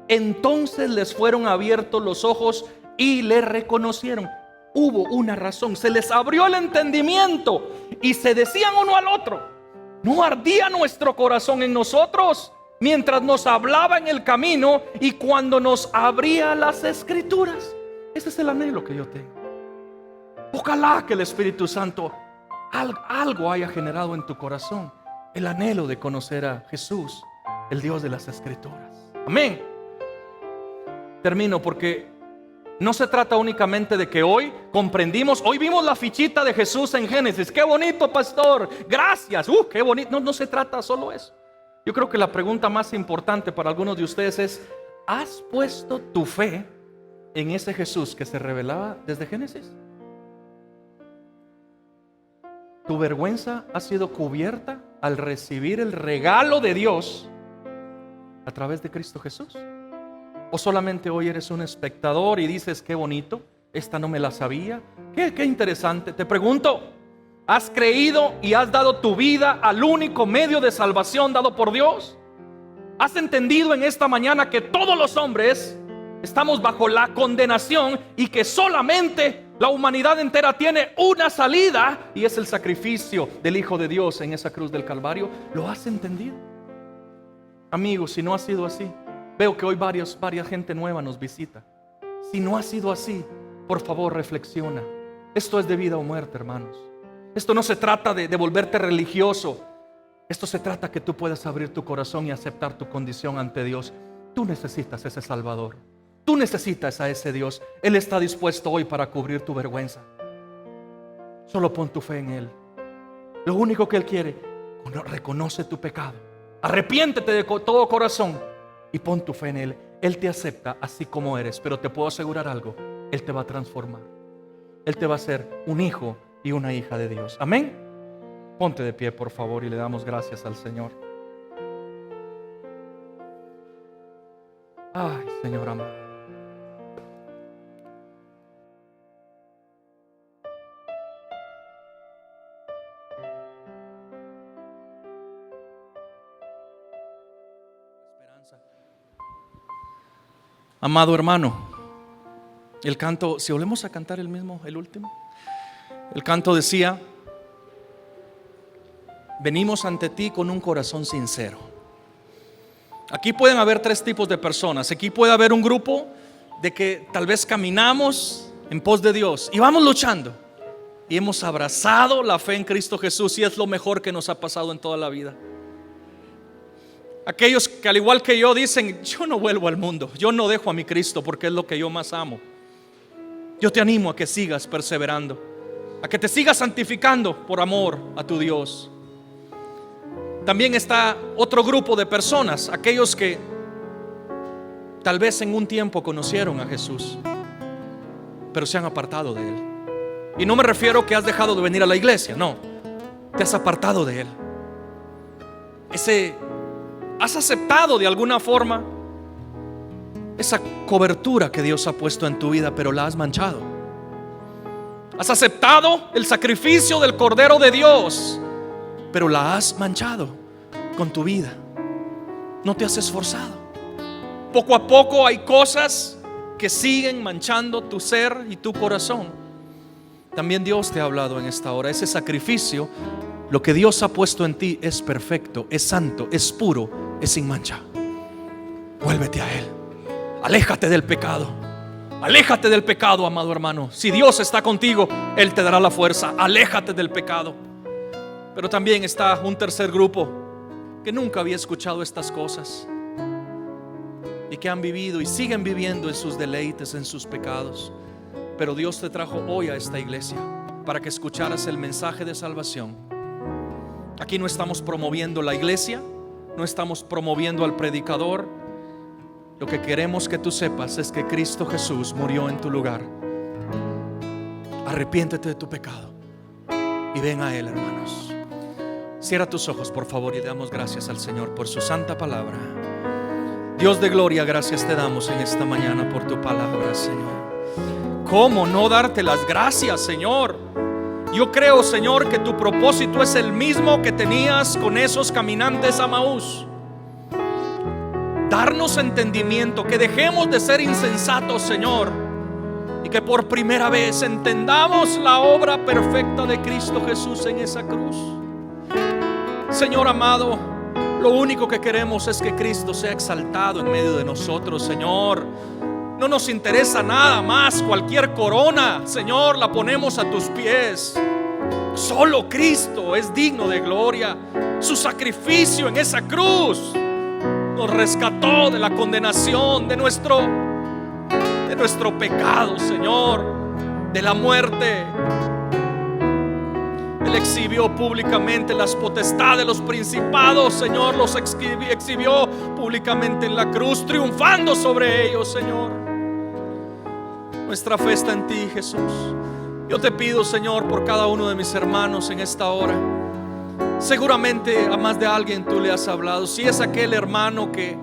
Speaker 2: Entonces les fueron abiertos los ojos y le reconocieron. Hubo una razón, se les abrió el entendimiento y se decían uno al otro: ¿no ardía nuestro corazón en nosotros mientras nos hablaba en el camino y cuando nos abría las escrituras? Ese es el anhelo que yo tengo. Ojalá que el Espíritu Santo algo haya generado en tu corazón, el anhelo de conocer a Jesús, el Dios de las escrituras. Amén. Termino porque no se trata únicamente de que hoy comprendimos, hoy vimos la fichita de Jesús en Génesis. ¡Qué bonito, pastor! ¡Gracias! ¡Qué bonito! No se trata solo eso. Yo creo que la pregunta más importante para algunos de ustedes es: ¿has puesto tu fe en ese Jesús que se revelaba desde Génesis? ¿Tu vergüenza ha sido cubierta al recibir el regalo de Dios a través de Cristo Jesús? ¿O solamente hoy eres un espectador y dices: qué bonito, esta no me la sabía, qué interesante? Te pregunto, ¿has creído y has dado tu vida al único medio de salvación dado por Dios? ¿Has entendido en esta mañana que todos los hombres estamos bajo la condenación y que solamente la humanidad entera tiene una salida, y es el sacrificio del Hijo de Dios en esa cruz del Calvario? ¿Lo has entendido? Amigos, si no ha sido así, veo que hoy varias gente nueva nos visita. Si no ha sido así, por favor reflexiona. Esto es de vida o muerte, hermanos. Esto no se trata de volverte religioso. Esto se trata que tú puedas abrir tu corazón y aceptar tu condición ante Dios. Tú necesitas ese Salvador. Tú necesitas a ese Dios. Él está dispuesto hoy para cubrir tu vergüenza. Solo pon tu fe en Él. Lo único que Él quiere: reconoce tu pecado, arrepiéntete de todo corazón y pon tu fe en Él. Él te acepta así como eres, pero te puedo asegurar algo: Él te va a transformar. Él te va a hacer un hijo y una hija de Dios. Amén. Ponte de pie, por favor, y le damos gracias al Señor. Ay, Señor amado. Amado hermano, el canto, si volvemos a cantar el mismo, el último, el canto decía: venimos ante ti con un corazón sincero. Aquí pueden haber tres tipos de personas. Aquí puede haber un grupo de que tal vez caminamos en pos de Dios y vamos luchando y hemos abrazado la fe en Cristo Jesús, y es lo mejor que nos ha pasado en toda la vida. Aquellos que al igual que yo dicen: yo no vuelvo al mundo, yo no dejo a mi Cristo porque es lo que yo más amo. Yo te animo a que sigas perseverando, a que te sigas santificando por amor a tu Dios. También está otro grupo de personas, aquellos que tal vez en un tiempo conocieron a Jesús, pero se han apartado de Él. Y no me refiero que has dejado de venir a la iglesia, no, te has apartado de Él. Has aceptado de alguna forma esa cobertura que Dios ha puesto en tu vida, pero la has manchado. Has aceptado el sacrificio del Cordero de Dios, pero la has manchado con tu vida. No te has esforzado. Poco a poco hay cosas que siguen manchando tu ser y tu corazón. También Dios te ha hablado en esta hora. Ese sacrificio, lo que Dios ha puesto en ti, es perfecto, es santo, es puro, es sin mancha. Vuélvete a Él. Aléjate del pecado. Aléjate del pecado, amado hermano. Si Dios está contigo, Él te dará la fuerza. Aléjate del pecado. Pero también está un tercer grupo que nunca había escuchado estas cosas y que han vivido y siguen viviendo en sus deleites, en sus pecados. Pero Dios te trajo hoy a esta iglesia para que escucharas el mensaje de salvación. Aquí no estamos promoviendo la iglesia, no estamos promoviendo al predicador. Lo que queremos que tú sepas es que Cristo Jesús murió en tu lugar. Arrepiéntete de tu pecado y ven a Él, hermanos. Cierra tus ojos, por favor, y damos gracias al Señor por su santa palabra. Dios de gloria, gracias te damos en esta mañana por tu palabra, Señor. ¿Cómo no darte las gracias, Señor? Yo creo, Señor, que tu propósito es el mismo que tenías con esos caminantes a Maús. Darnos entendimiento, que dejemos de ser insensatos, Señor, y que por primera vez entendamos la obra perfecta de Cristo Jesús en esa cruz. Señor amado, lo único que queremos es que Cristo sea exaltado en medio de nosotros, Señor. No nos interesa nada más, cualquier corona, Señor, la ponemos a tus pies. Solo Cristo es digno de gloria. Su sacrificio en esa cruz nos rescató de la condenación, de nuestro pecado, Señor, de la muerte. Él exhibió públicamente las potestades, los principados, Señor, los exhibió públicamente en la cruz, triunfando sobre ellos, Señor. Nuestra fe está en ti, Jesús. Yo te pido, Señor, por cada uno de mis hermanos en esta hora. Seguramente a más de alguien tú le has hablado. Si es aquel hermano que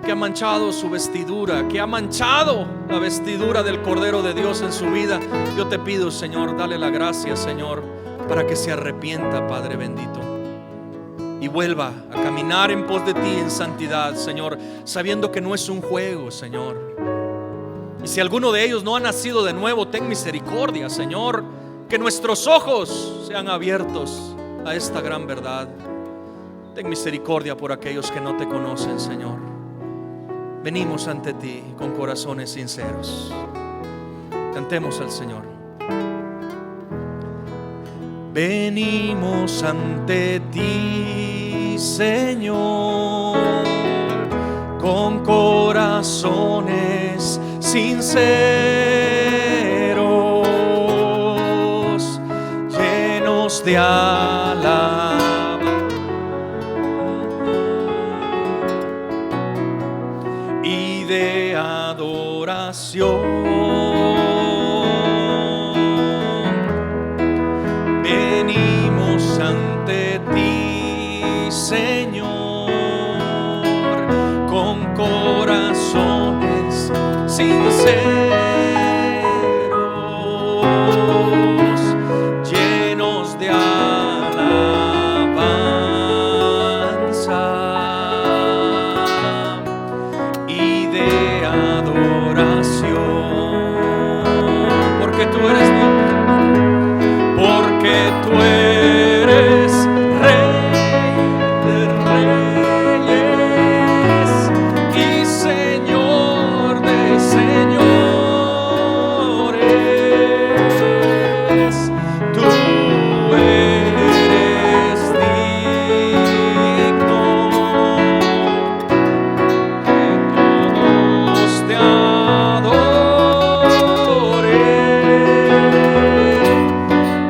Speaker 2: ha manchado su vestidura, que ha manchado la vestidura del Cordero de Dios en su vida, yo te pido, Señor, dale la gracia, Señor, para que se arrepienta, Padre bendito, y vuelva a caminar en pos de ti en santidad, Señor, sabiendo que no es un juego, Señor. Y si alguno de ellos no ha nacido de nuevo, ten misericordia, Señor, que nuestros ojos sean abiertos a esta gran verdad. Ten misericordia por aquellos que no te conocen, Señor. Venimos ante ti con corazones sinceros. Cantemos al Señor. Venimos ante ti, Señor, con corazones sinceros, llenos de alabanza y de adoración. Venimos a
Speaker 1: Señor, con corazones sinceros, llenos de alabanza y de adoración, porque tú eres Dios, porque tú eres Rey de reyes y Señor de señores. Tú eres digno que todos te adoren,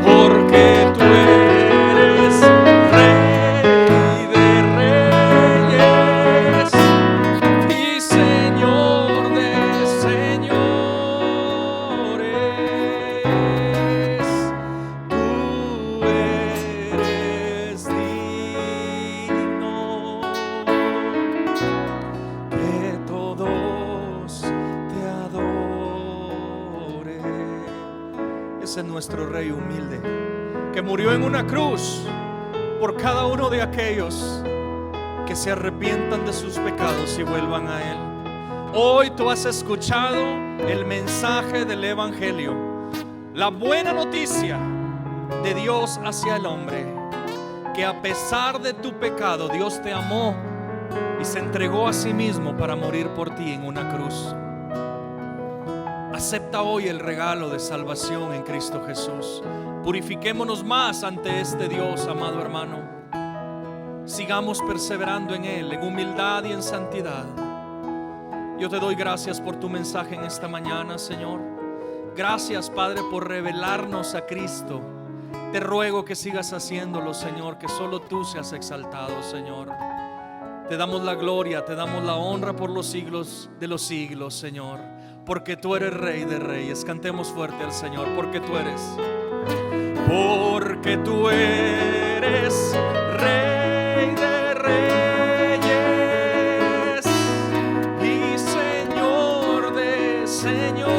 Speaker 1: porque tú eres Rey de reyes y Señor de señores. Tú eres digno que todos te adoren. Ese es nuestro Rey humilde, que murió en una cruz por cada uno de aquellos que se arrepientan de sus pecados y vuelvan a Él. Hoy tú has escuchado el mensaje del Evangelio, la buena noticia de Dios hacia el hombre, que a pesar de tu pecado Dios te amó y se entregó a sí mismo para morir por ti en una cruz. Acepta hoy el regalo de salvación en Cristo Jesús. Purifiquémonos más ante este Dios, amado hermano. Sigamos perseverando en Él, en humildad y en santidad. Yo te doy gracias por tu mensaje en esta mañana, Señor. Gracias, Padre, por revelarnos a Cristo. Te ruego que sigas haciéndolo, Señor, que solo tú seas exaltado, Señor. Te damos la gloria, te damos la honra por los siglos de los siglos, Señor, porque tú eres Rey de reyes. Cantemos fuerte al Señor, porque tú eres Rey de reyes y Señor de señores.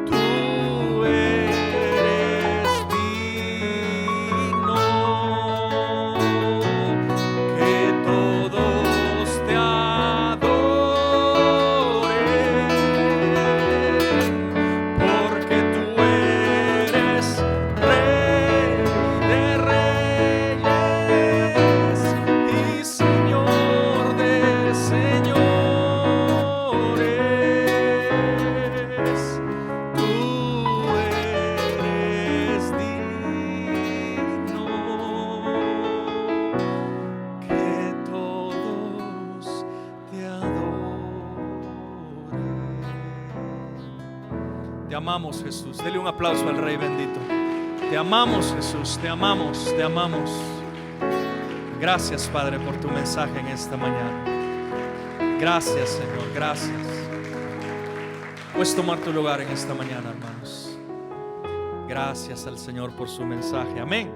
Speaker 1: Tú eres digno que todos te adoren, porque tú eres Rey de reyes y Señor de señores. Tú eres digno que todos te adoren. Te amamos, Jesús. Dele un aplauso al Rey bendito. Te amamos, Jesús. Te amamos, te amamos. Gracias, Padre, por tu mensaje en esta mañana. Gracias, Señor. Gracias. Puedes tomar tu lugar en esta mañana, hermanos. Gracias al Señor por su mensaje. Amén.